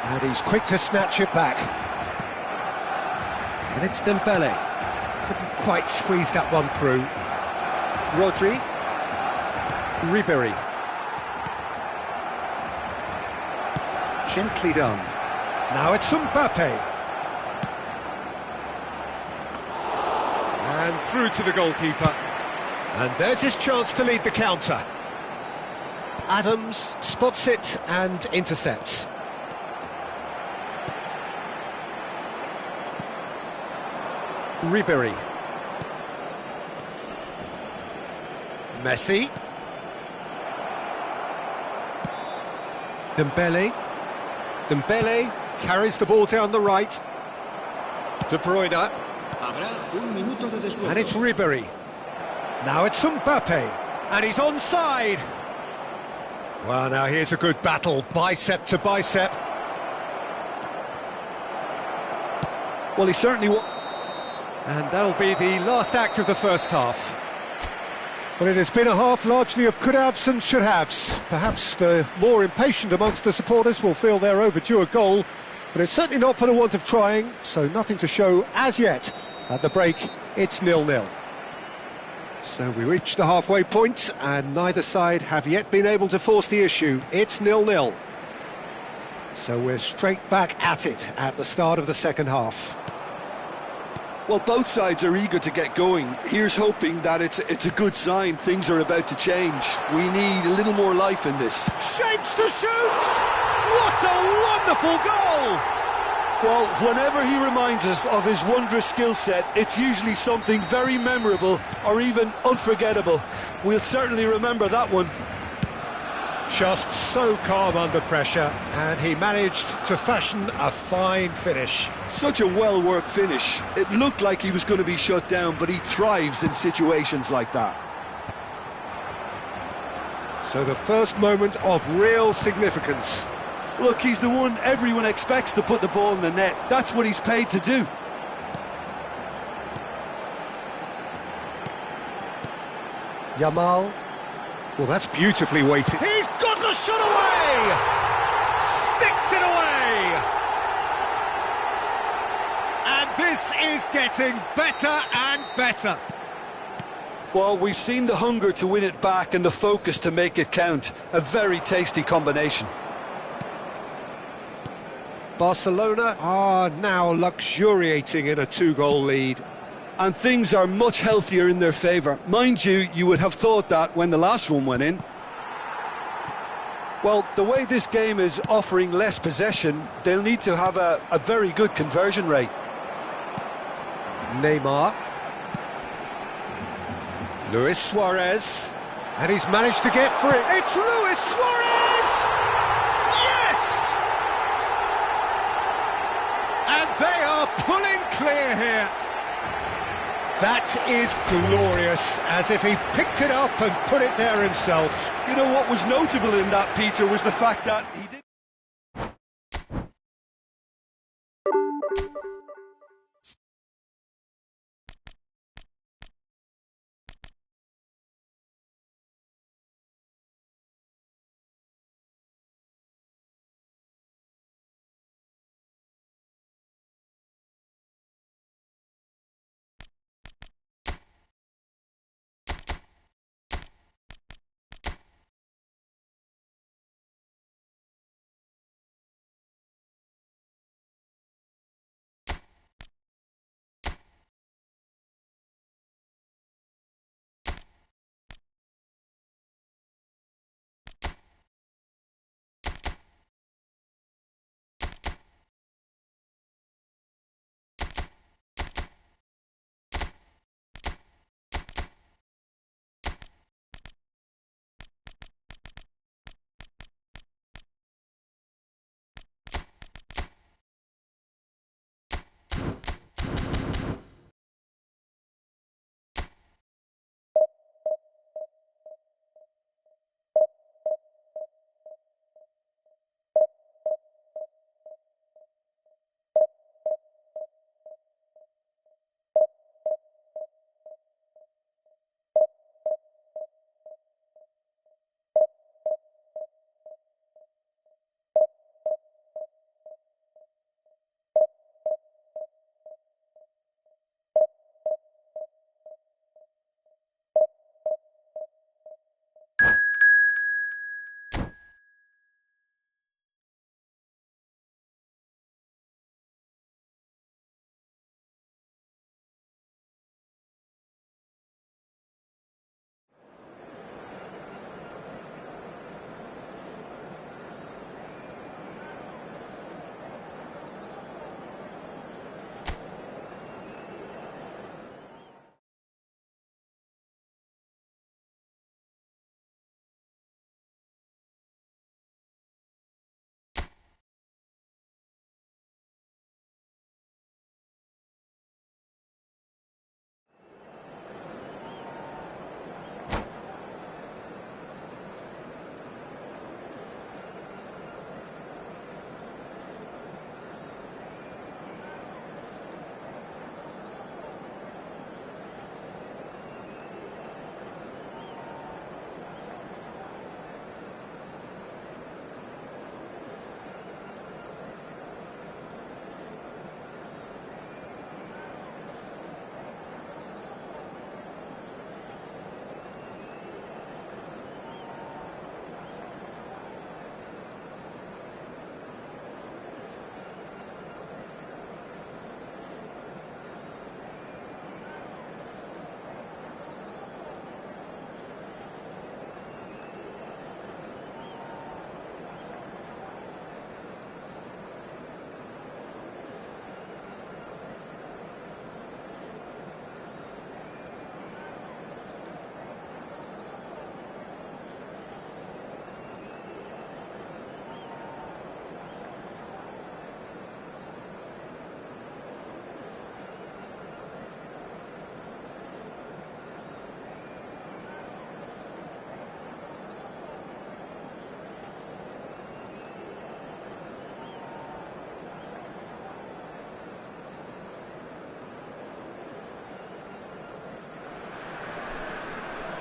And he's quick to snatch it back. And it's Dembele. Couldn't quite squeeze that one through. Rodri. Ribéry. Gently done. Now it's Mbappe. And through to the goalkeeper. And there's his chance to lead the counter. Adams spots it and intercepts. Ribéry. Messi. Dembele. Dembele carries the ball down the right. De Bruyne. And it's Ribéry. Now it's Mbappe. And he's onside. Well, now here's a good battle, bicep to bicep. Well, he certainly... And that'll be the last act of the first half. Well, it has been a half largely of could-haves and should-haves. Perhaps the more impatient amongst the supporters will feel they're overdue a goal, but it's certainly not for the want of trying, so nothing to show as yet. At the break, it's 0-0. So we reach the halfway point, and neither side have yet been able to force the issue. It's 0-0. So we're straight back at it at the start of the second half. Well, both sides are eager to get going. Here's hoping that it's a good sign. Things are about to change. We need a little more life in this. Shapes to shoot! What a wonderful goal! Well, whenever he reminds us of his wondrous skill set, it's usually something very memorable or even unforgettable. We'll certainly remember that one. Just so calm under pressure, and he managed to fashion a fine finish. Such a well-worked finish. It looked like he was going to be shut down, but he thrives in situations like that. So the first moment of real significance. Look, he's the one everyone expects to put the ball in the net. That's what he's paid to do. Yamal. Well, that's beautifully weighted. He's got the shot away! Sticks it away! And this is getting better and better. Well, we've seen the hunger to win it back and the focus to make it count. A very tasty combination. Barcelona are now luxuriating in a two-goal lead. And things are much healthier in their favour. Mind you, you would have thought that when the last one went in. Well, the way this game is offering less possession, they'll need to have a very good conversion rate. Neymar. Luis Suarez. And he's managed to get free. It's Luis Suarez! Yes! And they are pulling clear here. That is glorious, as if he picked it up and put it there himself. You know what was notable in that, Peter, was the fact that he did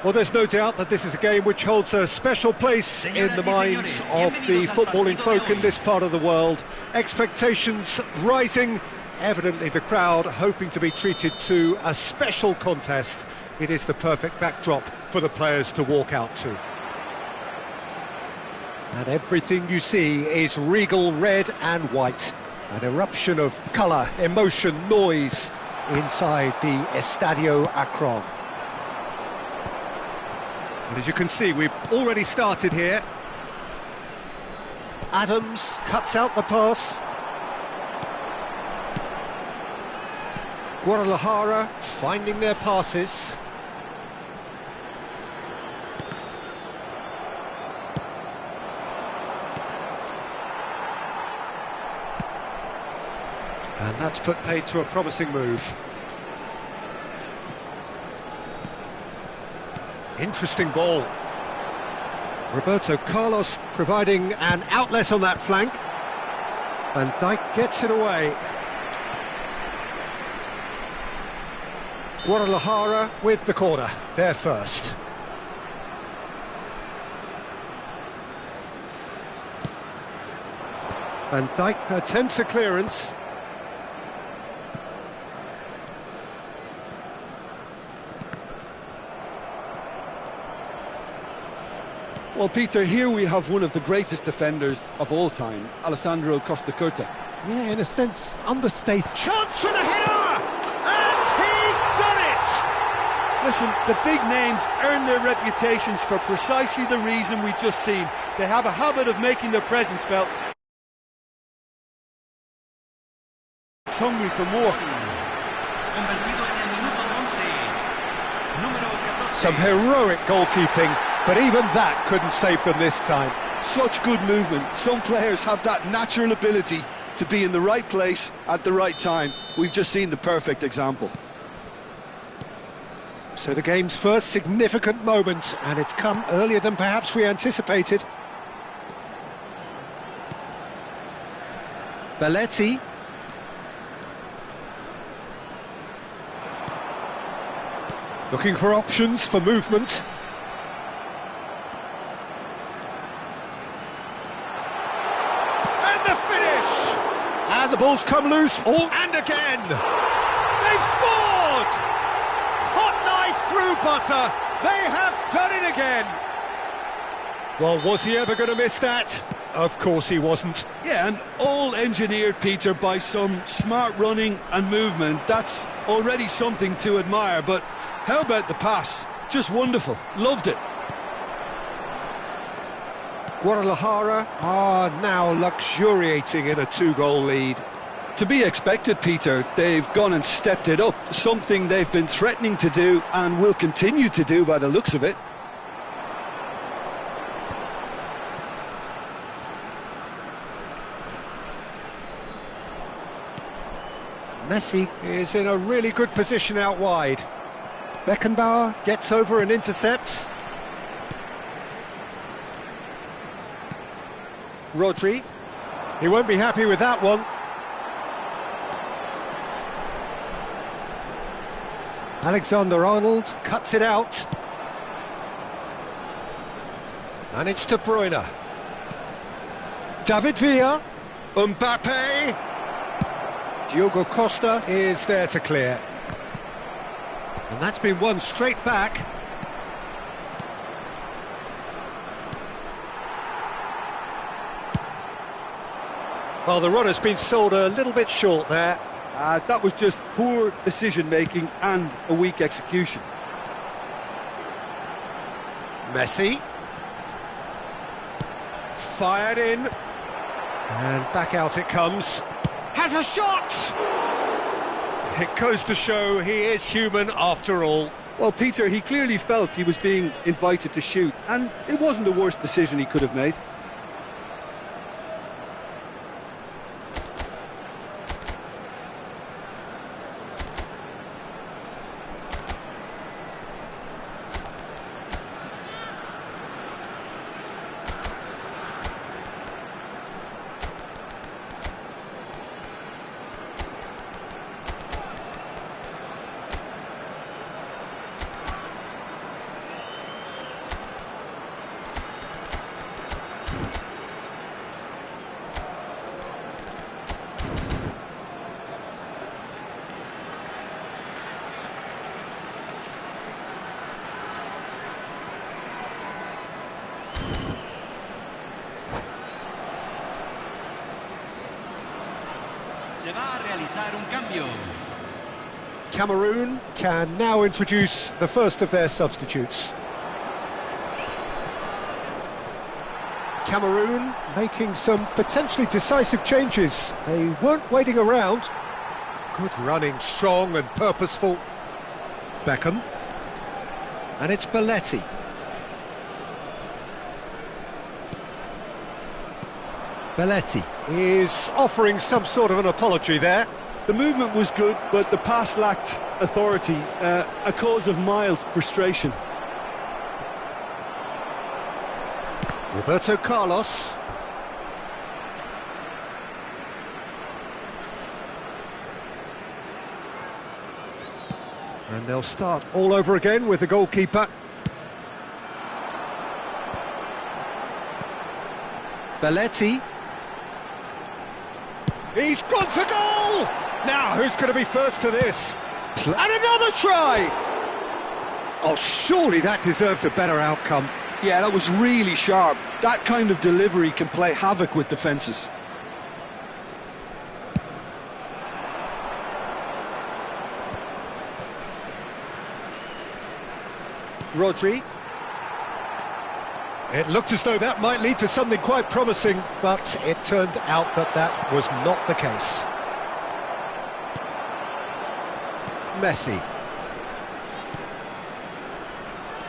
Well, there's no doubt that this is a game which holds a special place in the minds of the footballing folk in this part of the world. Expectations rising, evidently the crowd hoping to be treated to a special contest. It is the perfect backdrop for the players to walk out to. And everything you see is regal red and white. An eruption of colour, emotion, noise inside the Estadio Akron. And as you can see, we've already started here. Adams cuts out the pass. Guadalajara finding their passes. And that's put paid to a promising move. Interesting ball. Roberto Carlos providing an outlet on that flank. Van Dijk gets it away. Guadalajara with the corner, there first. Van Dijk attempts a clearance. Well, Peter, here we have one of the greatest defenders of all time, Alessandro Costacurta. Yeah, in a sense, understated. Chance for the header! And he's done it! Listen, the big names earn their reputations for precisely the reason we've just seen. They have a habit of making their presence felt. It's hungry for more. Some heroic goalkeeping, but even that couldn't save them this time. Such good movement. Some players have that natural ability to be in the right place at the right time. We've just seen the perfect example. So the game's first significant moment, and it's come earlier than perhaps we anticipated. Belletti. Looking for options for movement. And the finish! And the ball's come loose. Oh, and again! They've scored! Hot knife through butter. They have done it again. Well, was he ever going to miss that? Of course he wasn't. Yeah, and all engineered, Peter, by some smart running and movement. That's already something to admire, but how about the pass? Just wonderful. Loved it. Guadalajara are now luxuriating in a 2-goal lead. To be expected, Peter. They've gone and stepped it up, something they've been threatening to do and will continue to do by the looks of it. Messi is in a really good position out wide. Beckenbauer gets over and intercepts. Rodri. He won't be happy with that one. Alexander-Arnold cuts it out. And it's De Bruyne. David Villa. Mbappe. Diogo Costa is there to clear. And that's been won straight back. Well, the run has been sold a little bit short there. That was just poor decision-making and a weak execution. Messi. Fired in. And back out it comes. Has a shot! It goes to show he is human after all. Well, Peter, he clearly felt he was being invited to shoot, and it wasn't the worst decision he could have made. Se va a realizar un cambio. Cameroon can now introduce the first of their substitutes. Cameroon making some potentially decisive changes. They weren't waiting around. Good running, strong and purposeful. Beckham. And it's Belletti. Belletti is offering some sort of an apology there. The movement was good, but the pass lacked authority, a cause of mild frustration. Roberto Carlos. And they'll start all over again with the goalkeeper. Belletti. He's gone for goal! Now, who's going to be first to this? And another try! Oh, surely that deserved a better outcome. Yeah, that was really sharp. That kind of delivery can play havoc with defences. Rodri. It looked as though that might lead to something quite promising, but it turned out that that was not the case. Messi.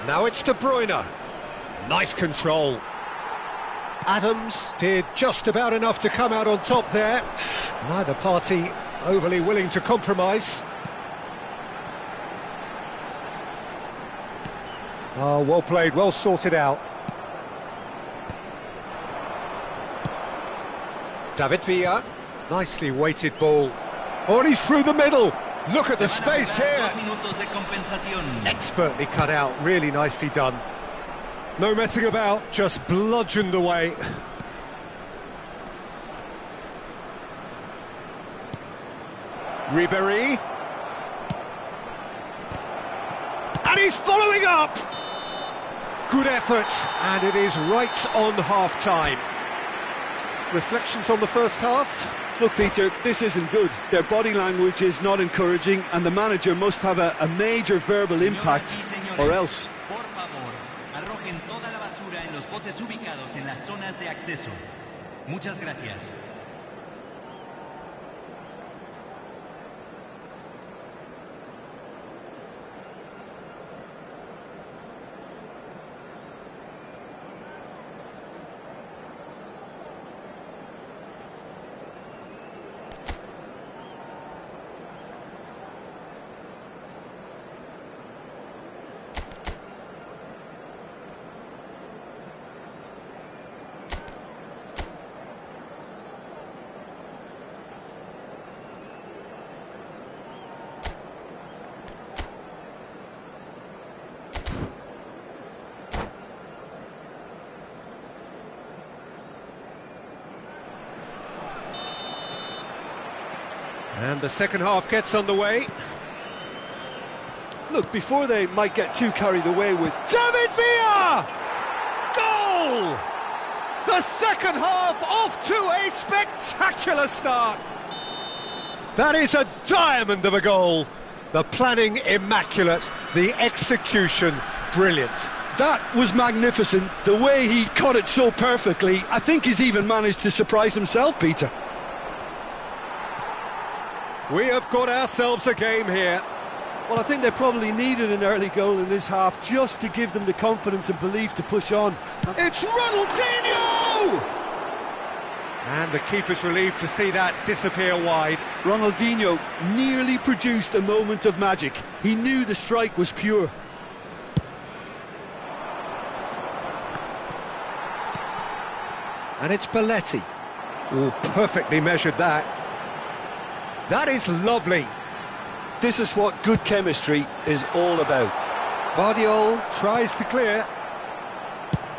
Now it's De Bruyne. Nice control. Adams did just about enough to come out on top there. Neither party overly willing to compromise. Oh, well played, well sorted out. David Villa. Nicely weighted ball. Oh, and he's through the middle. Look at the space here. Expertly cut out, really nicely done. No messing about, just bludgeoned away. Ribéry. And he's following up. Good effort, and it is right on half-time. Reflections on the first half? Look, Peter, this isn't good. Their body language is not encouraging, and the manager must have a major verbal impact, or else. Por favor, arrojen toda la basura en los botes ubicados en las zonas de acceso. Muchas gracias. And the second half gets underway. Look, before they might get too carried away with... David Villa! Goal! The second half off to a spectacular start. That is a diamond of a goal. The planning immaculate, the execution brilliant. That was magnificent. The way he cut it so perfectly, I think he's even managed to surprise himself, Peter. We have got ourselves a game here. Well, I think they probably needed an early goal in this half just to give them the confidence and belief to push on. It's Ronaldinho! And the keeper's relieved to see that disappear wide. Ronaldinho nearly produced a moment of magic. He knew the strike was pure. And it's Belletti. Oh, perfectly measured that. That is lovely. This is what good chemistry is all about. Vardiol tries to clear.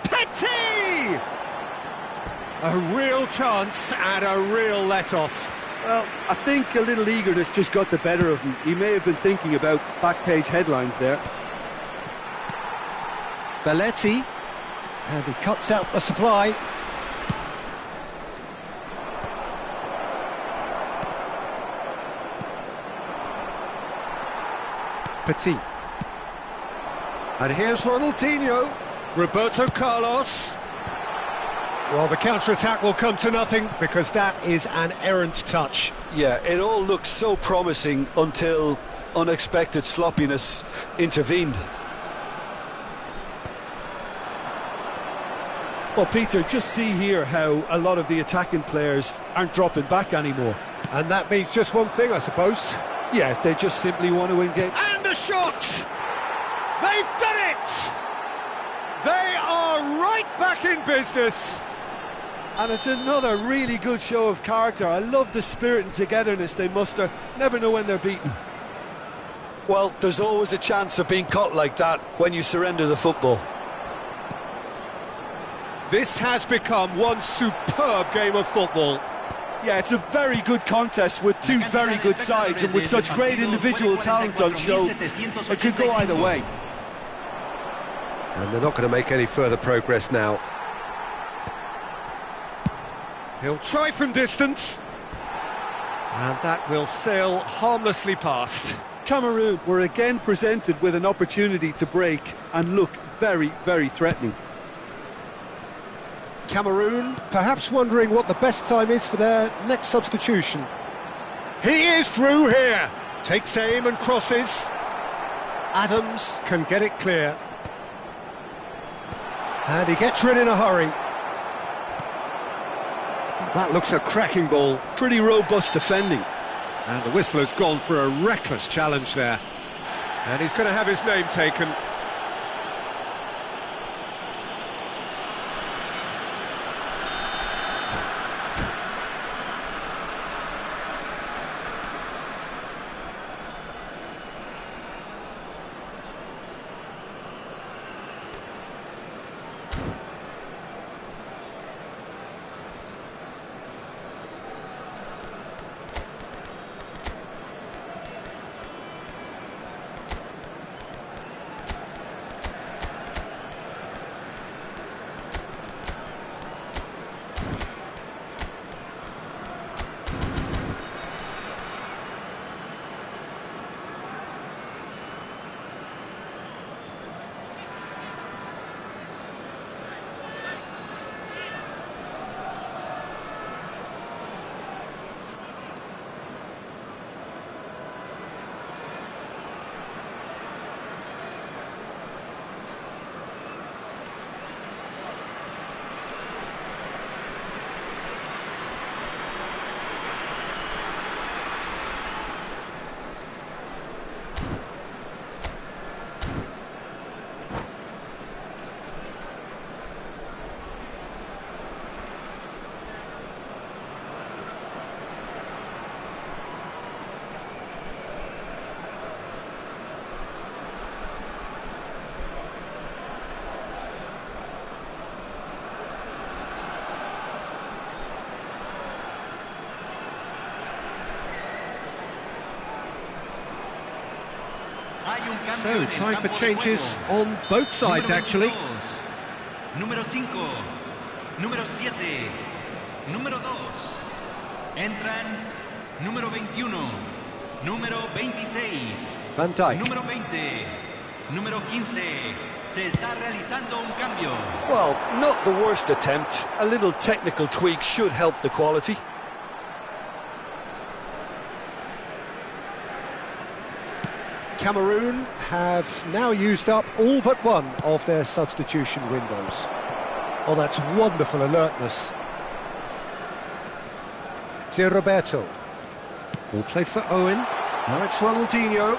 Petit! A real chance and a real let-off. Well, I think a little eagerness just got the better of him. He may have been thinking about back-page headlines there. Belletti. And he cuts out the supply. Petit. And here's Ronaldinho. Roberto Carlos. Well, the counter-attack will come to nothing because that is an errant touch. Yeah, it all looked so promising until unexpected sloppiness intervened. Well, Peter, just see here how a lot of the attacking players aren't dropping back anymore. And that means just one thing, I suppose. Yeah, they just simply want to engage. And a shot! They've done it! They are right back in business! And it's another really good show of character. I love the spirit and togetherness they muster. Never know when they're beaten. Well, there's always a chance of being caught like that when you surrender the football. This has become one superb game of football. Yeah, it's a very good contest with two very good sides, and with such great individual talent on show, it could go either way. And they're not going to make any further progress now. He'll try from distance. And that will sail harmlessly past. Cameroon were again presented with an opportunity to break and look very, very threatening. Cameroon perhaps wondering what the best time is for their next substitution. He is through here. Takes aim and crosses. Adams can get it clear. And he gets rid in a hurry. That looks a cracking ball. Pretty robust defending. And the whistler's gone for a reckless challenge there. And he's going to have his name taken. So, time for changes on both sides, actually. Número 5, número 7, número 2. Entran número 21, número 26. Van Dijk. Número 20, número 15. Se está realizando un cambio. Well, not the worst attempt. A little technical tweak should help the quality. Cameroon have now used up all but one of their substitution windows. Oh, that's wonderful alertness. Dear Roberto. All played for Owen. Now it's Ronaldinho.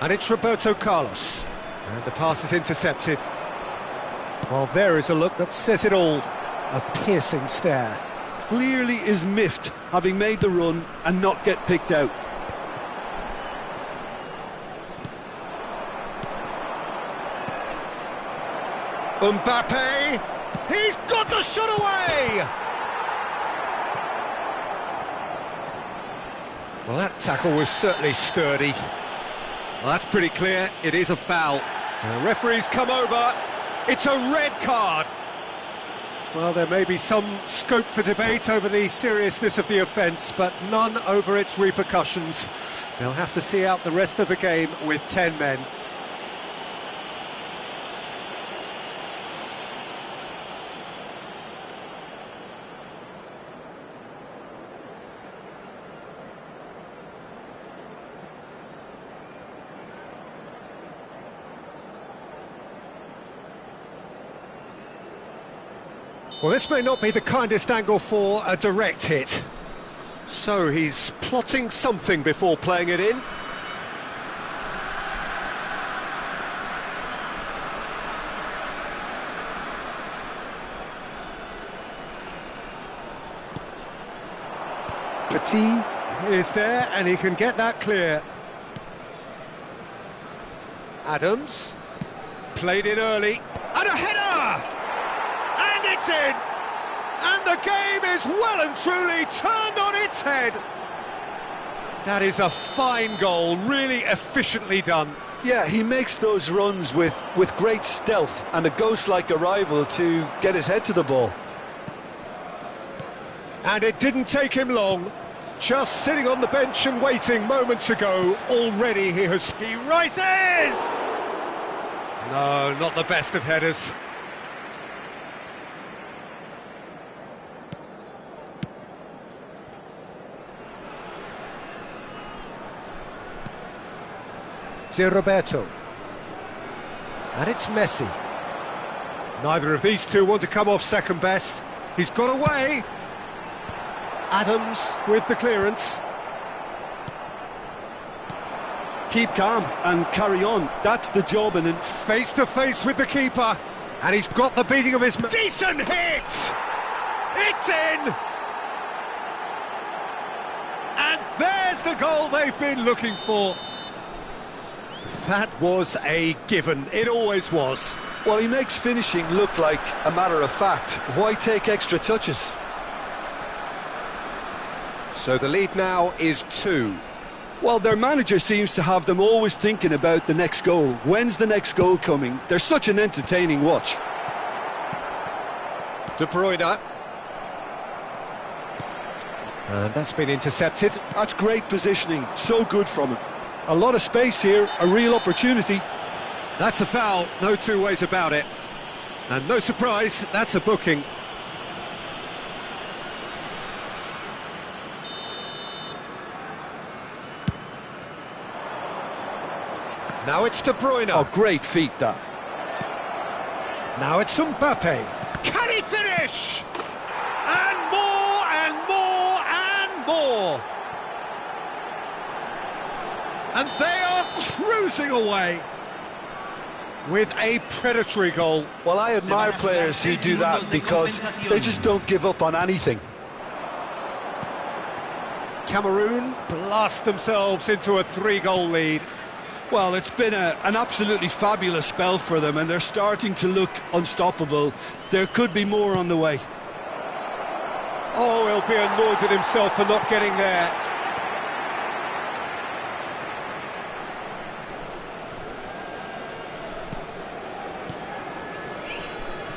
And it's Roberto Carlos. And the pass is intercepted. Well, there is a look that says it all. A piercing stare. Clearly is miffed, having made the run and not get picked out. Mbappe, he's got the shot away! Well, that tackle was certainly sturdy. Well, that's pretty clear, it is a foul. And the referee's come over, it's a red card. Well, there may be some scope for debate over the seriousness of the offence, but none over its repercussions. They'll have to see out the rest of the game with 10 men. Well, this may not be the kindest angle for a direct hit. So he's plotting something before playing it in. Petit is there, and he can get that clear. Adams, played in early, and a header! And it's in! And the game is well and truly turned on its head! That is a fine goal, really efficiently done. Yeah, he makes those runs with great stealth and a ghost-like arrival to get his head to the ball. And it didn't take him long. Just sitting on the bench and waiting moments ago, already he rises! No, not the best of headers. Roberto. And it's Messi. Neither of these two want to come off second best. He's got away. Adams with the clearance. Keep calm and carry on. That's the job. And face to face with the keeper. And he's got the beating of his... Decent hit! It's in! And there's the goal they've been looking for. That was a given. It always was. Well, he makes finishing look like a matter of fact. Why take extra touches? So the lead now is 2. Well, their manager seems to have them always thinking about the next goal. When's the next goal coming? They're such an entertaining watch. De Bruyne. And that's been intercepted. That's great positioning. So good from him. A lot of space here, a real opportunity. That's a foul, no two ways about it. And no surprise, that's a booking. Now it's De Bruyne. Oh, great feat, that. Now it's Mbappe. Can he finish? And more, and more, and more. And they are cruising away with a predatory goal. Well, I admire players who do that because they just don't give up on anything. Cameroon blast themselves into a 3-goal lead. Well, it's been an absolutely fabulous spell for them, and they're starting to look unstoppable. There could be more on the way. Oh, he'll be annoyed with himself for not getting there.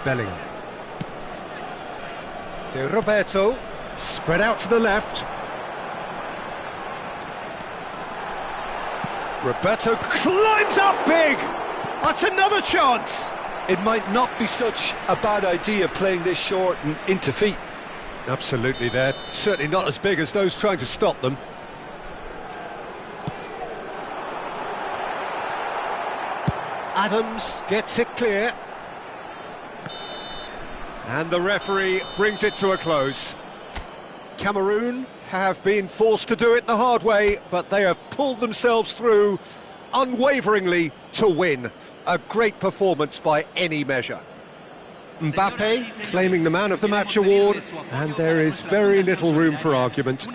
Bellingham. To Roberto, spread out to the left. Roberto climbs up big! That's another chance! It might not be such a bad idea playing this short and into feet. Absolutely, they're certainly not as big as those trying to stop them. Adams gets it clear. And the referee brings it to a close. Cameroon have been forced to do it the hard way, but they have pulled themselves through unwaveringly to win. A great performance by any measure. Mbappe claiming the Man of the Match award, and there is very little room for argument.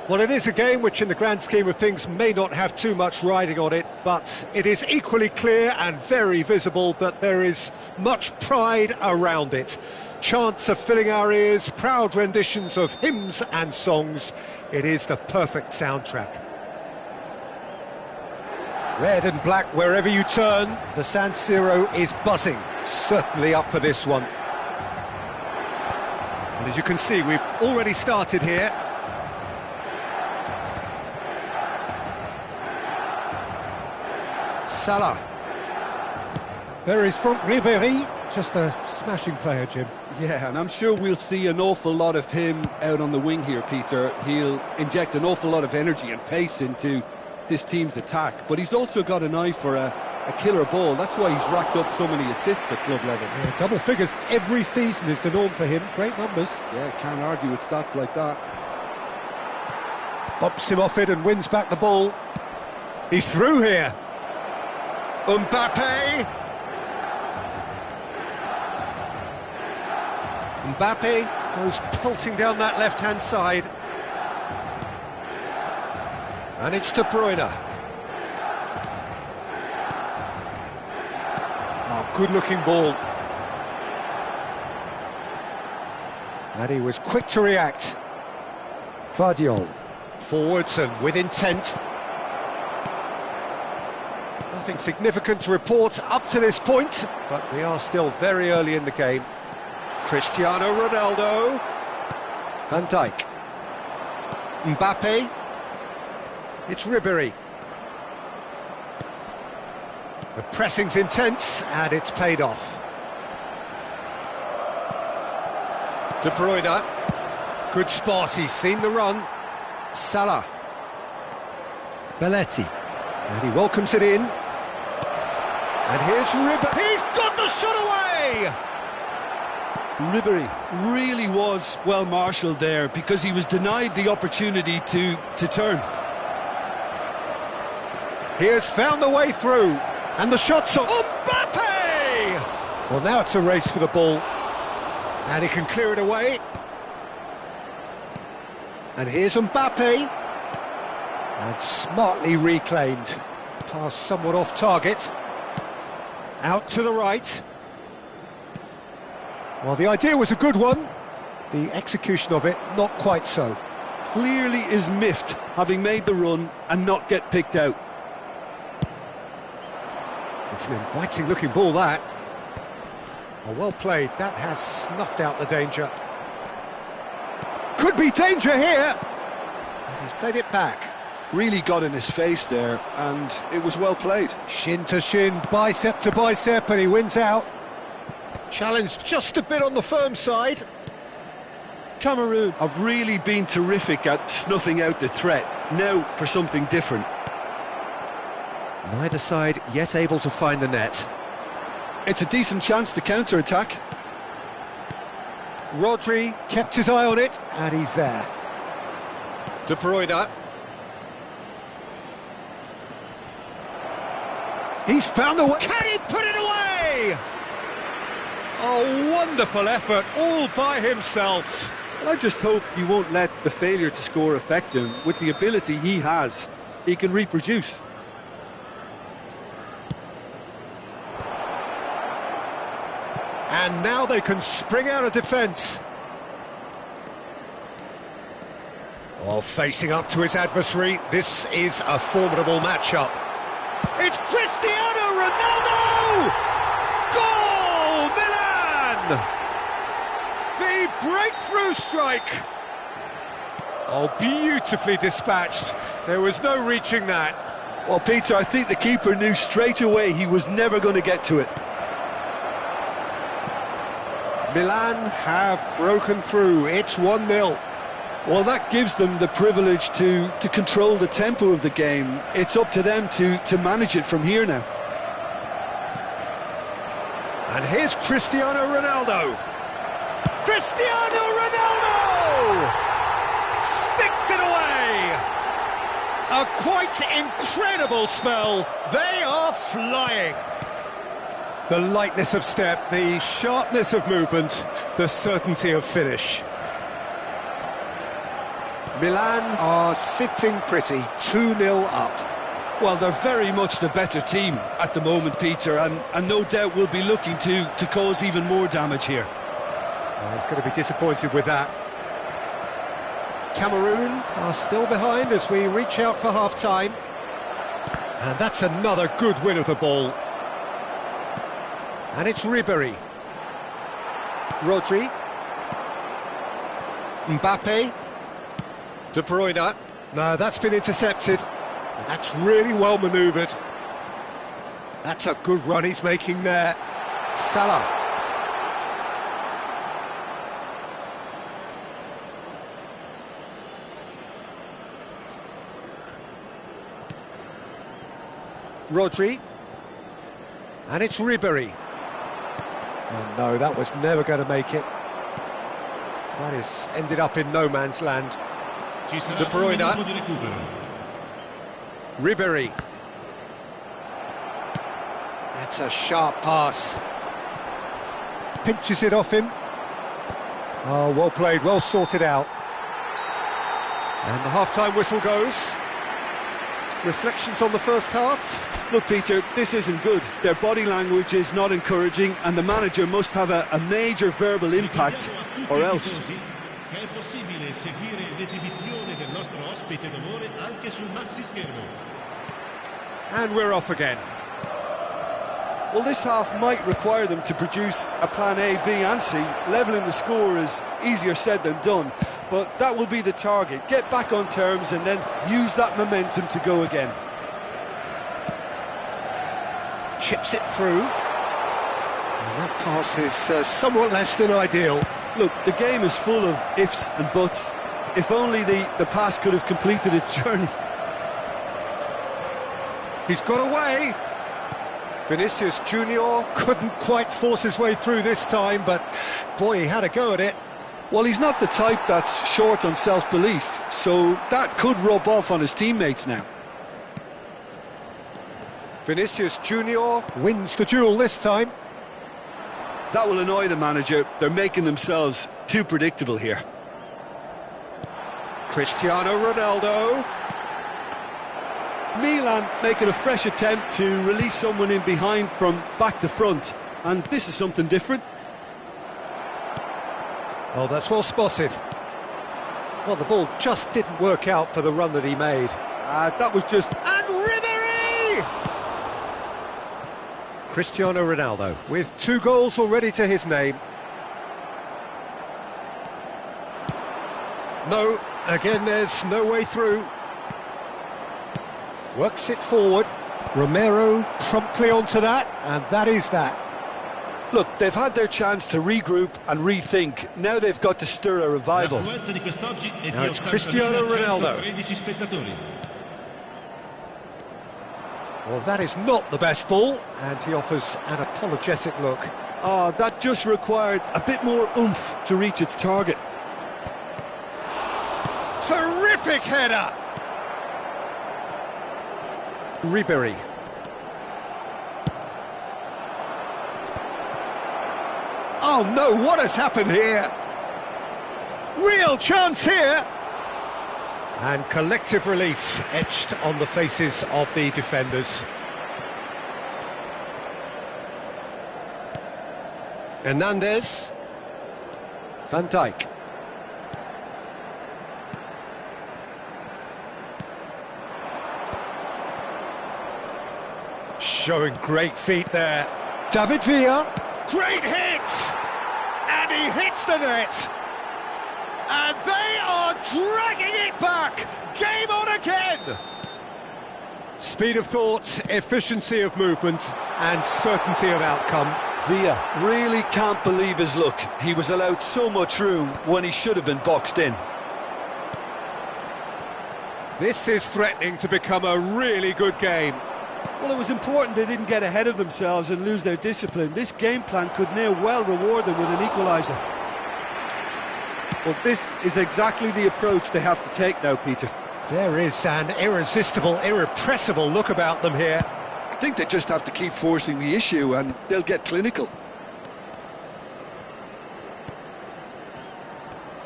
Well, it is a game which, in the grand scheme of things, may not have too much riding on it, but it is equally clear and very visible that there is much pride around it. Chants are filling our ears, proud renditions of hymns and songs. It is the perfect soundtrack. Red and black wherever you turn, the San Siro is buzzing, certainly up for this one. And as you can see, we've already started here. Salah. There is Franck Ribéry, just a smashing player, Jim. Yeah, and I'm sure we'll see an awful lot of him out on the wing here, Peter. He'll inject an awful lot of energy and pace into this team's attack, but he's also got an eye for a killer ball. That's why he's racked up so many assists at club level. Yeah, double figures every season is the norm for him. Great numbers. Yeah, can't argue with stats like that. Bumps him off it and wins back the ball. He's through here. Mbappe. Mbappe goes pelting down that left-hand side. And it's De Bruyne. Oh, good-looking ball. And he was quick to react. Gvardiol. Forwards and with intent. Nothing significant to report up to this point, but we are still very early in the game. Cristiano Ronaldo. Van Dijk. Mbappe. It's Ribéry. The pressing's intense, and it's paid off. De Bruyne. Good spot, he's seen the run. Salah. Belletti. And he welcomes it in. And here's Ribéry. He's got the shot away! Ribéry really was well marshalled there because he was denied the opportunity to turn. He has found the way through, and the shot's on Mbappe! Well, now it's a race for the ball, and he can clear it away. And here's Mbappe, and smartly reclaimed. Pass somewhat off target. Out to the right. Well, the idea was a good one. The execution of it, not quite so. Clearly is miffed, having made the run and not get picked out. It's an inviting-looking ball, that. Oh, well played. That has snuffed out the danger. Could be danger here. And he's played it back. Really got in his face there, and it was well played. Shin to shin, bicep to bicep, and he wins out. Challenge just a bit on the firm side. Cameroon have really been terrific at snuffing out the threat. Now for something different. Neither side yet able to find the net. It's a decent chance to counter-attack. Rodri kept his eye on it, and he's there. De Bruyne. He's found the way. Can he put it away? A wonderful effort, all by himself. I just hope he won't let the failure to score affect him. With the ability he has, he can reproduce. And now they can spring out of defence. Oh, facing up to his adversary, this is a formidable matchup. It's Cristiano Ronaldo! Goal, Milan! The breakthrough strike! Oh, beautifully dispatched. There was no reaching that. Well, Peter, I think the keeper knew straight away he was never going to get to it. Milan have broken through. It's 1-0. Well, that gives them the privilege to control the tempo of the game. It's up to them to manage it from here now. And here's Cristiano Ronaldo. Cristiano Ronaldo! Sticks it away! A quite incredible spell. They are flying. The lightness of step, the sharpness of movement, the certainty of finish. Milan are sitting pretty, 2-0 up. Well, they're very much the better team at the moment, Peter, and no doubt will be looking to cause even more damage here. Well, he's going to be disappointed with that. Cameroon are still behind as we reach out for half-time. And that's another good win of the ball. And it's Ribéry. Rodri. Mbappe. De Bruyne. No, that's been intercepted. And that's really well manoeuvred. That's a good run he's making there. Salah. Rodri. And it's Ribéry. Oh no, that was never going to make it. That has ended up in no man's land. De Bruyne. Ribéry. That's a sharp pass. Pinches it off him. Oh, well played, well sorted out. And the half-time whistle goes. Reflections on the first half? Look, Peter, this isn't good. Their body language is not encouraging, and the manager must have a major verbal impact, or else. And we're off again. Well, this half might require them to produce a plan A, B and C. Levelling the score is easier said than done, but that will be the target. Get back on terms and then use that momentum to go again. Chips it through. And that pass is somewhat less than ideal. Look, the game is full of ifs and buts. If only the pass could have completed its journey. He's got away. Vinicius Junior couldn't quite force his way through this time, but boy, he had a go at it. Well, he's not the type that's short on self-belief, so that could rub off on his teammates now. Vinicius Junior wins the duel this time. That will annoy the manager. They're making themselves too predictable here. Cristiano Ronaldo. Milan making a fresh attempt to release someone in behind from back to front, and this is something different. Oh, that's well spotted. Well, the ball just didn't work out for the run that he made. That was just... And Ribéry! Cristiano Ronaldo with 2 goals already to his name. No, again there's no way through. Works it forward. Romero promptly onto that, and that is that. Look, they've had their chance to regroup and rethink. Now they've got to stir a revival. Now it's Cristiano Ronaldo. Well, that is not the best ball, and he offers an apologetic look. Oh, that just required a bit more oomph to reach its target. Terrific header! Ribéry. Oh no, what has happened here? Real chance here! And collective relief etched on the faces of the defenders. Hernandez. Van Dijk. Showing great feet there. David Villa. Great hit! And he hits the net. And they are dragging it back. Game on again. Speed of thought, efficiency of movement, and certainty of outcome. Villa really can't believe his luck. He was allowed so much room when he should have been boxed in. This is threatening to become a really good game. Well, it was important they didn't get ahead of themselves and lose their discipline. This game plan could now well reward them with an equaliser. Well, this is exactly the approach they have to take now, Peter. There is an irresistible, irrepressible look about them here. I think they just have to keep forcing the issue and they'll get clinical.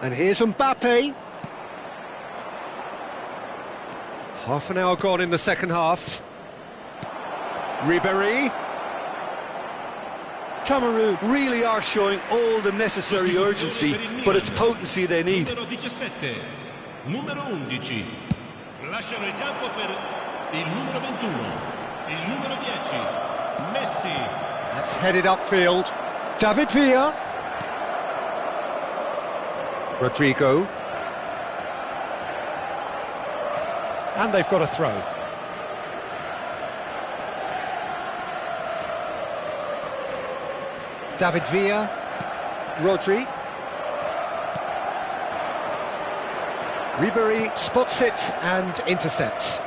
And here's Mbappe. Half an hour gone in the second half. Ribéry. Cameroon really are showing all the necessary urgency, but it's potency they need. Numero 11. Lasciano il campo per il numero 21. Il numero 10. Messi. That's headed upfield. David Villa. Rodrigo. And they've got a throw. David Villa. Rodri. Ribéry spots it and intercepts.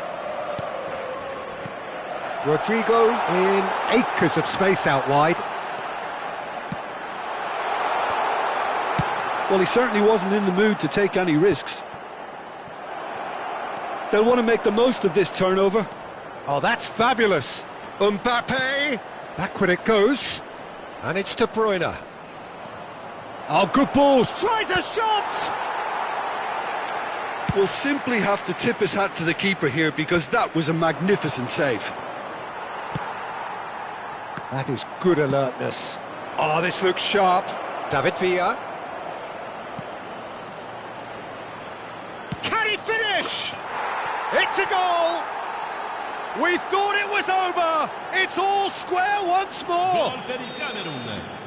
Rodrigo in acres of space out wide. Well, he certainly wasn't in the mood to take any risks. They'll want to make the most of this turnover. Oh, that's fabulous. Mbappe. Backward it goes. And it's De Bruyne. Oh, good balls. Tries a shot! Will simply have to tip his hat to the keeper here because that was a magnificent save. That is good alertness. Oh, this looks sharp. David Villa. Can he finish? It's a goal! We thought it was over! It's all square once more!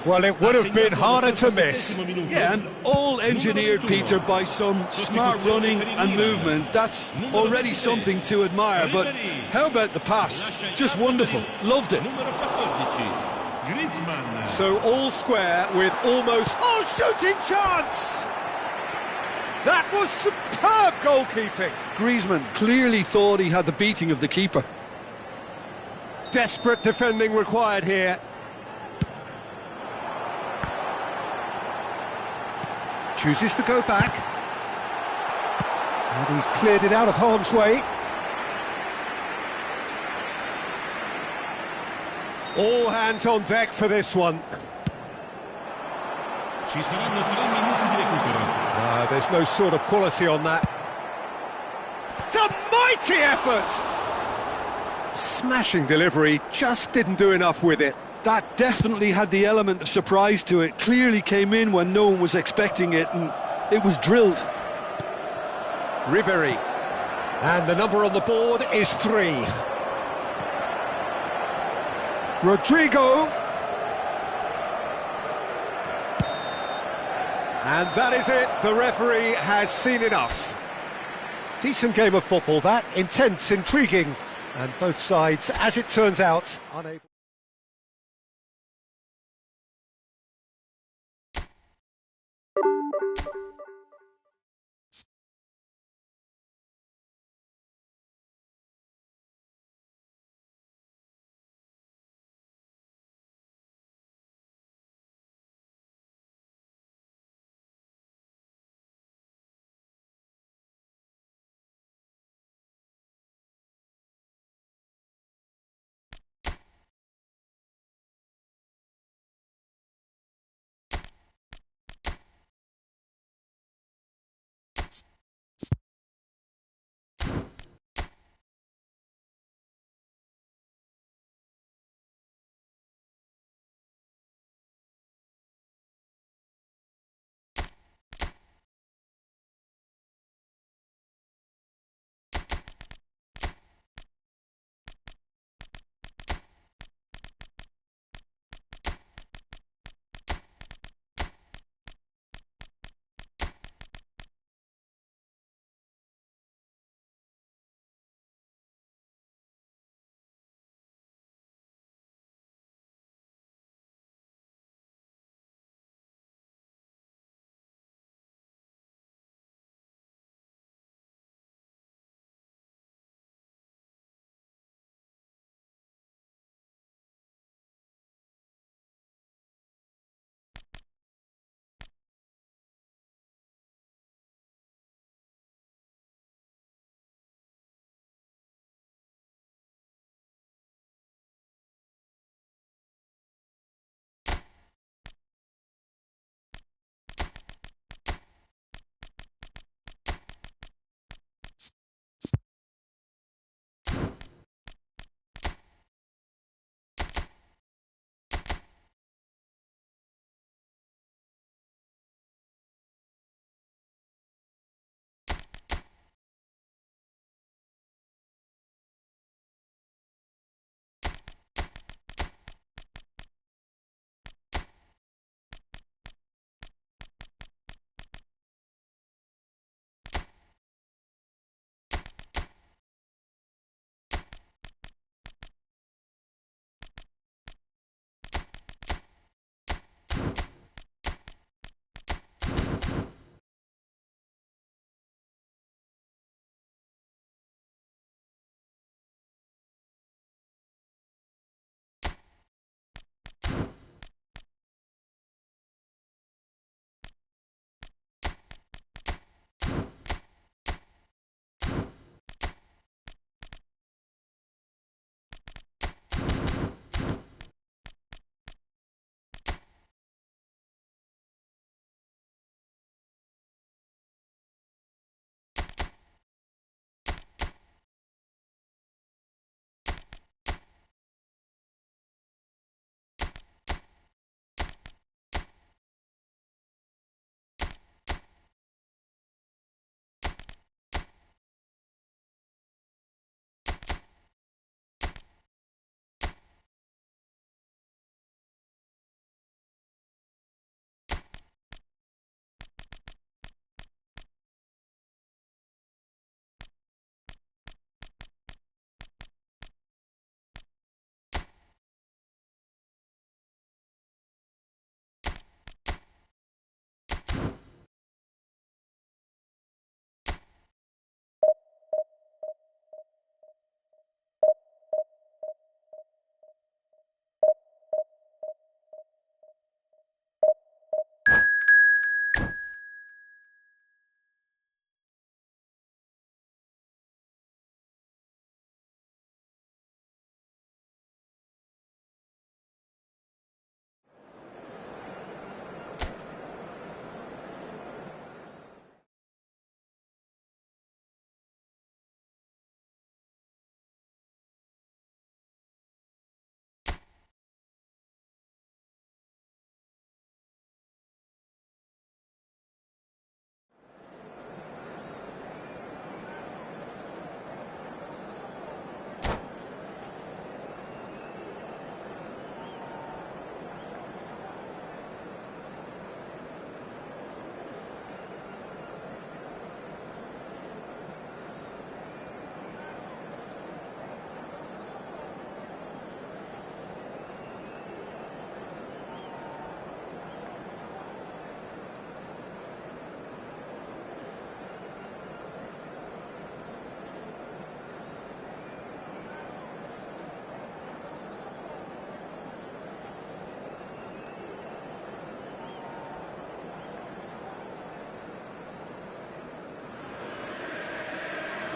Well, it would have been harder to miss. Yeah, and all engineered, Peter, by some smart running and movement. That's already something to admire, but how about the pass? Just wonderful. Loved it. So all square with almost... Oh, shooting chance! That was superb goalkeeping. Griezmann clearly thought he had the beating of the keeper. Desperate defending required here. Chooses to go back. And he's cleared it out of harm's way. All hands on deck for this one. Ci saranno 3 minuti di recupero. There's no sort of quality on that. It's a mighty effort! Smashing delivery, just didn't do enough with it. That definitely had the element of surprise to it. Clearly came in when no one was expecting it, and it was drilled. Ribéry. And the number on the board is 3. Rodrigo. And that is it. The referee has seen enough. Decent game of football, that. Intense, intriguing. And both sides, as it turns out, unable...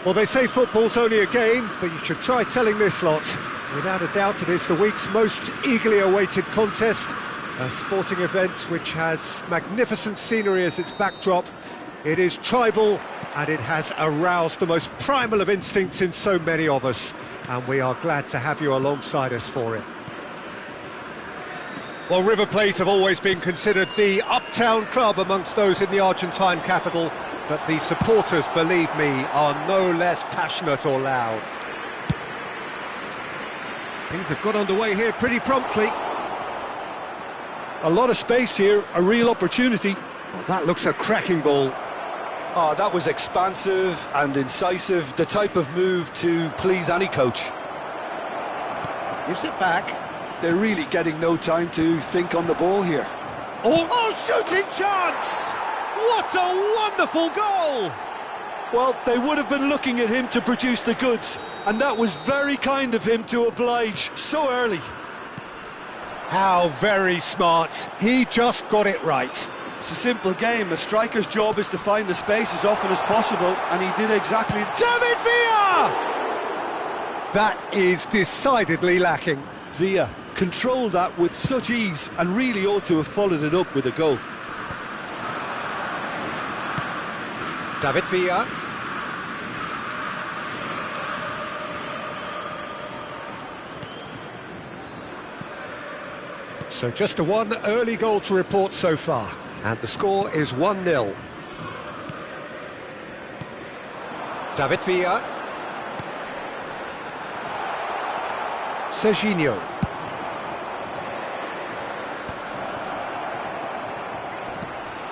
Well, they say football's only a game, but you should try telling this lot. Without a doubt, it is the week's most eagerly awaited contest, a sporting event which has magnificent scenery as its backdrop. It is tribal, and it has aroused the most primal of instincts in so many of us, and we are glad to have you alongside us for it. Well, River Plate have always been considered the uptown club amongst those in the Argentine capital, but the supporters, believe me, are no less passionate or loud. Things have got underway here pretty promptly. A lot of space here, a real opportunity. Well, that looks a cracking ball. Oh, that was expansive and incisive, the type of move to please any coach. Gives it back. They're really getting no time to think on the ball here. Oh, shooting chance! What a wonderful goal! Well, they would have been looking at him to produce the goods, and that was very kind of him to oblige so early. How very smart. He just got it right. It's a simple game. A striker's job is to find the space as often as possible, and he did exactly. David Villa! That is decidedly lacking. Villa controlled that with such ease and really ought to have followed it up with a goal. David Villa. So just a one early goal to report so far, and the score is 1-0. David Villa. Serginho.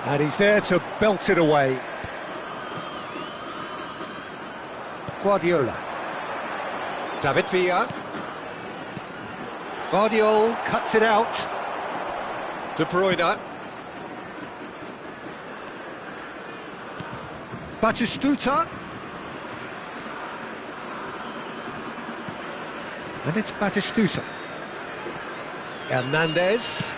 And he's there to belt it away. Guardiola. David Villa. Guardiola cuts it out. De Bruyne. Batistuta. And it's Batistuta. Hernandez.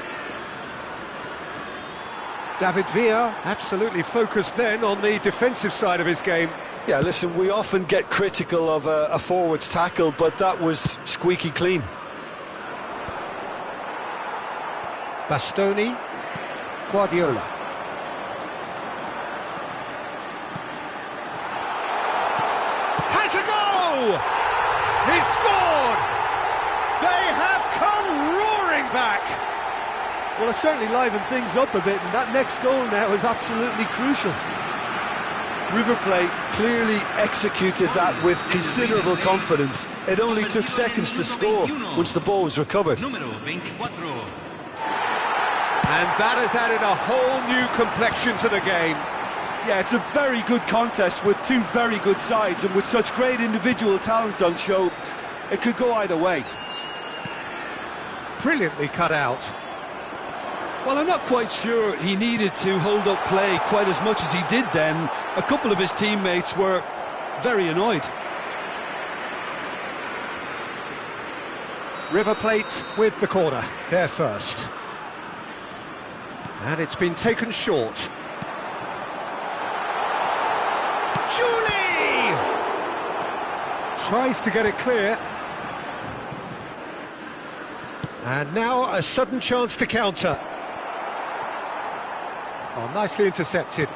David Villa absolutely focused then on the defensive side of his game. Yeah, listen, we often get critical of a forward's tackle, but that was squeaky clean. Bastoni. Guardiola. Has a goal! He's scored! They have come roaring back! Well, it certainly livened things up a bit, and that next goal now is absolutely crucial. River Plate clearly executed that with considerable confidence. It only took seconds to score once the ball was recovered. And that has added a whole new complexion to the game. Yeah, it's a very good contest with two very good sides, and with such great individual talent on show, it could go either way. Brilliantly cut out. Well, I'm not quite sure he needed to hold up play quite as much as he did then. A couple of his teammates were very annoyed. River Plate with the corner, there first. And it's been taken short. Julie! Tries to get it clear. And now a sudden chance to counter. Oh, nicely intercepted.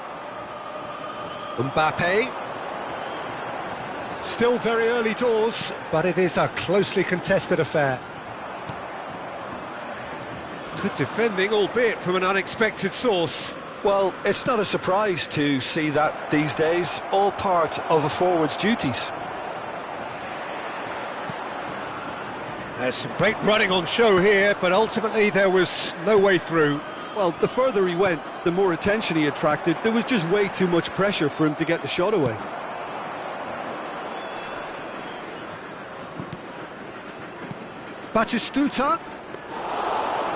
Mbappe. Still very early doors, but it is a closely contested affair. Good defending, albeit from an unexpected source. Well, it's not a surprise to see that these days, all part of a forward's duties. There's some great running on show here, but ultimately there was no way through. Well, the further he went, the more attention he attracted. There was just way too much pressure for him to get the shot away. Batistuta.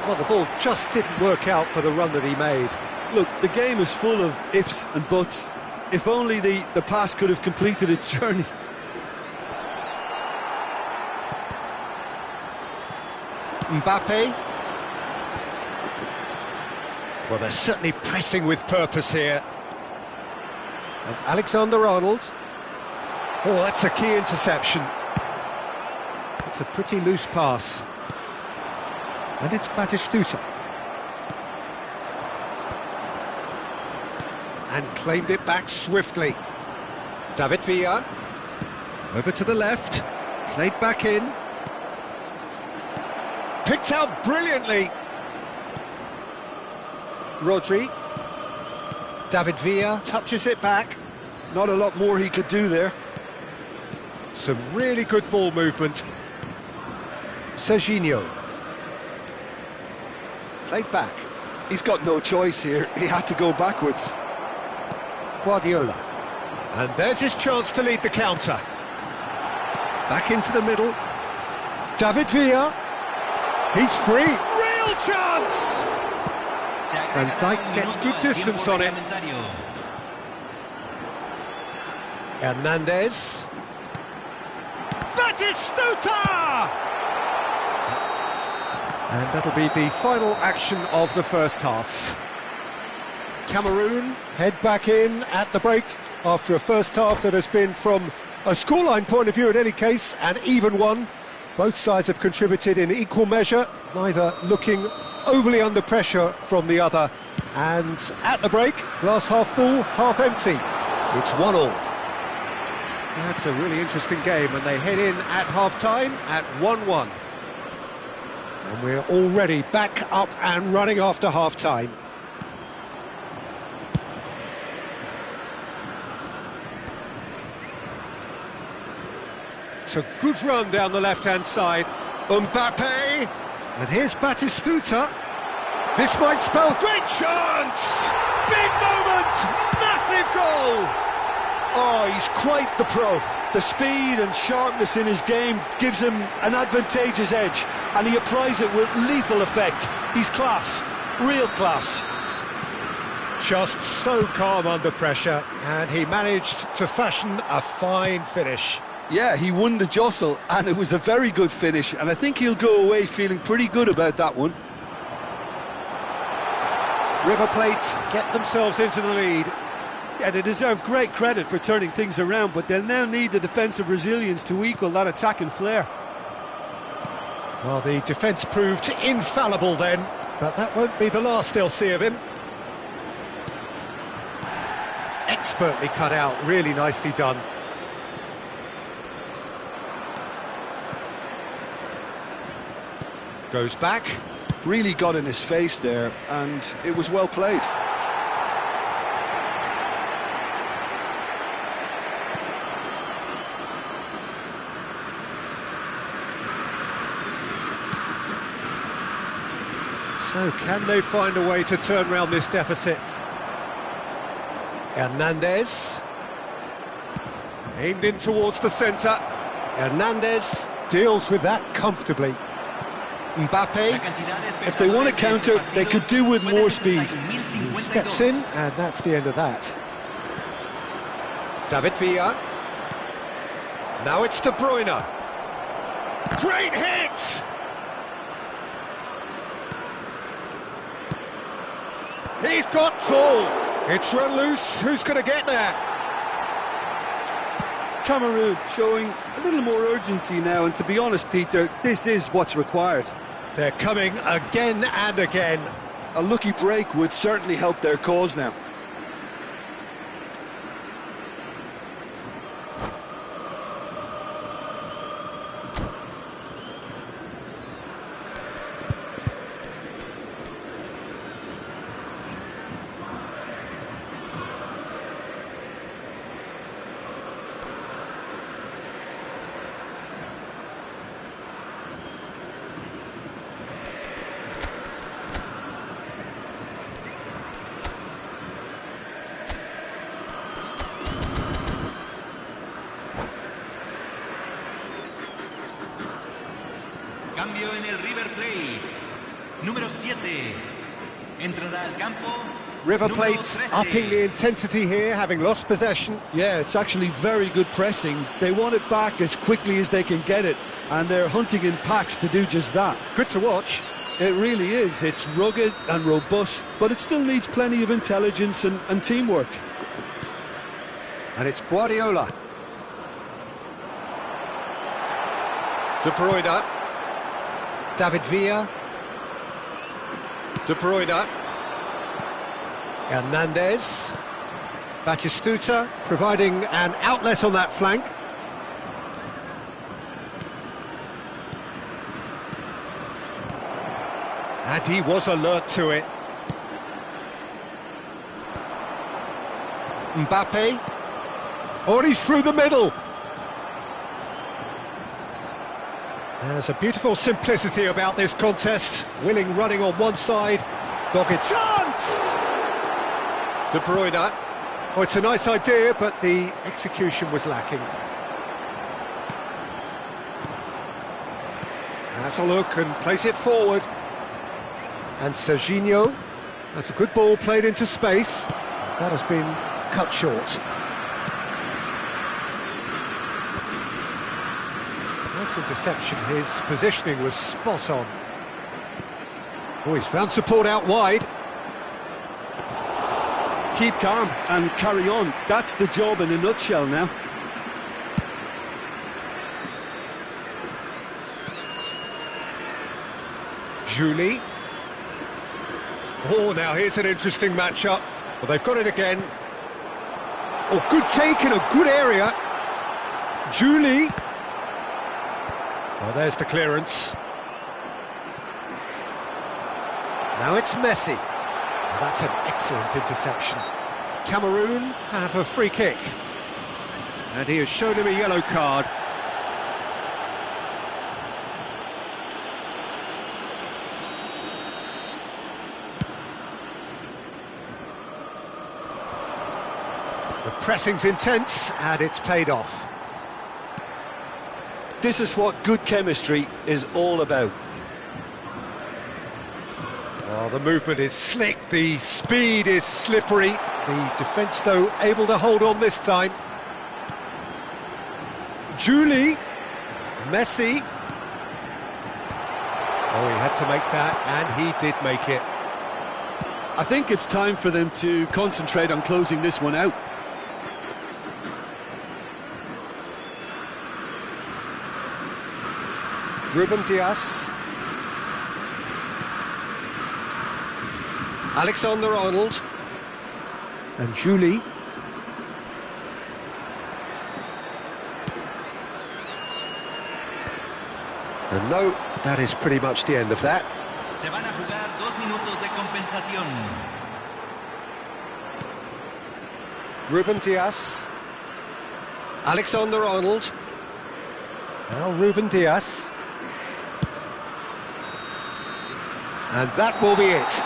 Well, the ball just didn't work out for the run that he made. Look, the game is full of ifs and buts. If only the pass could have completed its journey. Mbappe. Well, they're certainly pressing with purpose here. And Alexander-Arnold. Oh, that's a key interception. It's a pretty loose pass. And it's Batistuta. And claimed it back swiftly. David Villa. Over to the left. Played back in. Picked out brilliantly. Rodri. David Villa touches it back. Not a lot more he could do there. Some really good ball movement. Serginho. Played back. He's got no choice here. He had to go backwards. Guardiola. And there's his chance to lead the counter. Back into the middle. David Villa. He's free. Real chance! And Dijk gets good distance on it. Hernandez. Batistuta! And that'll be the final action of the first half. Cameroon head back in at the break after a first half that has been, from a scoreline point of view in any case, an even one. Both sides have contributed in equal measure, neither looking overly under pressure from the other. And at the break, glass half full, half empty. It's 1-1. That's a really interesting game, and they head in at half-time at 1-1. And we're already back up and running after half-time. It's a good run down the left-hand side. Mbappe! And here's Batistuta. This might spell great chance! Big moment! Massive goal! Oh, he's quite the pro. The speed and sharpness in his game gives him an advantageous edge, and he applies it with lethal effect. He's class, real class. Just so calm under pressure, and he managed to fashion a fine finish. Yeah, he won the jostle, and it was a very good finish, and I think he'll go away feeling pretty good about that one. River Plate get themselves into the lead. Yeah, they deserve great credit for turning things around, but they'll now need the defensive resilience to equal that attacking flair. Well, the defence proved infallible then, but that won't be the last they'll see of him. Expertly cut out, really nicely done. Goes back. Really got in his face there, and it was well played. So, can they find a way to turn around this deficit? Hernandez. Aimed in towards the centre. Hernandez deals with that comfortably. Mbappe. If they want to counter, they could do with more speed. He steps in, and that's the end of that. David Villa. Now it's De Bruyne. Great hit! He's got tall. It's run loose. Who's going to get there? Cameroon showing a little more urgency now, and to be honest, Peter, this is what's required. They're coming again and again. A lucky break would certainly help their cause now. Cambio en el River Plate. Número 7. Entrará al campo. River Plate upping the intensity here, having lost possession. Yeah, it's actually very good pressing. They want it back as quickly as they can get it, and they're hunting in packs to do just that. Good to watch. It really is. It's rugged and robust, but it still needs plenty of intelligence and teamwork. And it's Guardiola. De Bruyne. David Villa. De Bruyne. Hernandez. Batistuta providing an outlet on that flank. And he was alert to it. Mbappe. Oh, and he's through the middle. There's a beautiful simplicity about this contest. Willing running on one side. Dogged chance! De Bruyne. Oh, it's a nice idea, but the execution was lacking. Has a look and plays it forward. And Serginho. That's a good ball played into space. That has been cut short. Nice interception. His positioning was spot on. Oh, he's found support out wide. Keep calm and carry on. That's the job in a nutshell now. Julie. Oh, now here's an interesting matchup. Well, they've got it again. Oh, good take in a good area. Julie. Well, there's the clearance. Now it's Messi. Well, that's an excellent interception. Cameroon have a free kick. And he has shown him a yellow card. The pressing's intense, and it's paid off. This is what good chemistry is all about. Oh, the movement is slick, the speed is slippery. The defence, though, able to hold on this time. Julie. Messi. Oh, he had to make that, and he did make it. I think it's time for them to concentrate on closing this one out. Ruben Dias. Alexander-Arnold. And Julie. And no, that is pretty much the end of that. Se van a jugar 2 minutos de compensación. Ruben Dias. Alexander-Arnold. Now Ruben Dias. And that will be it.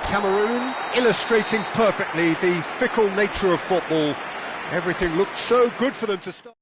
Cameroon illustrating perfectly the fickle nature of football. Everything looked so good for them to start.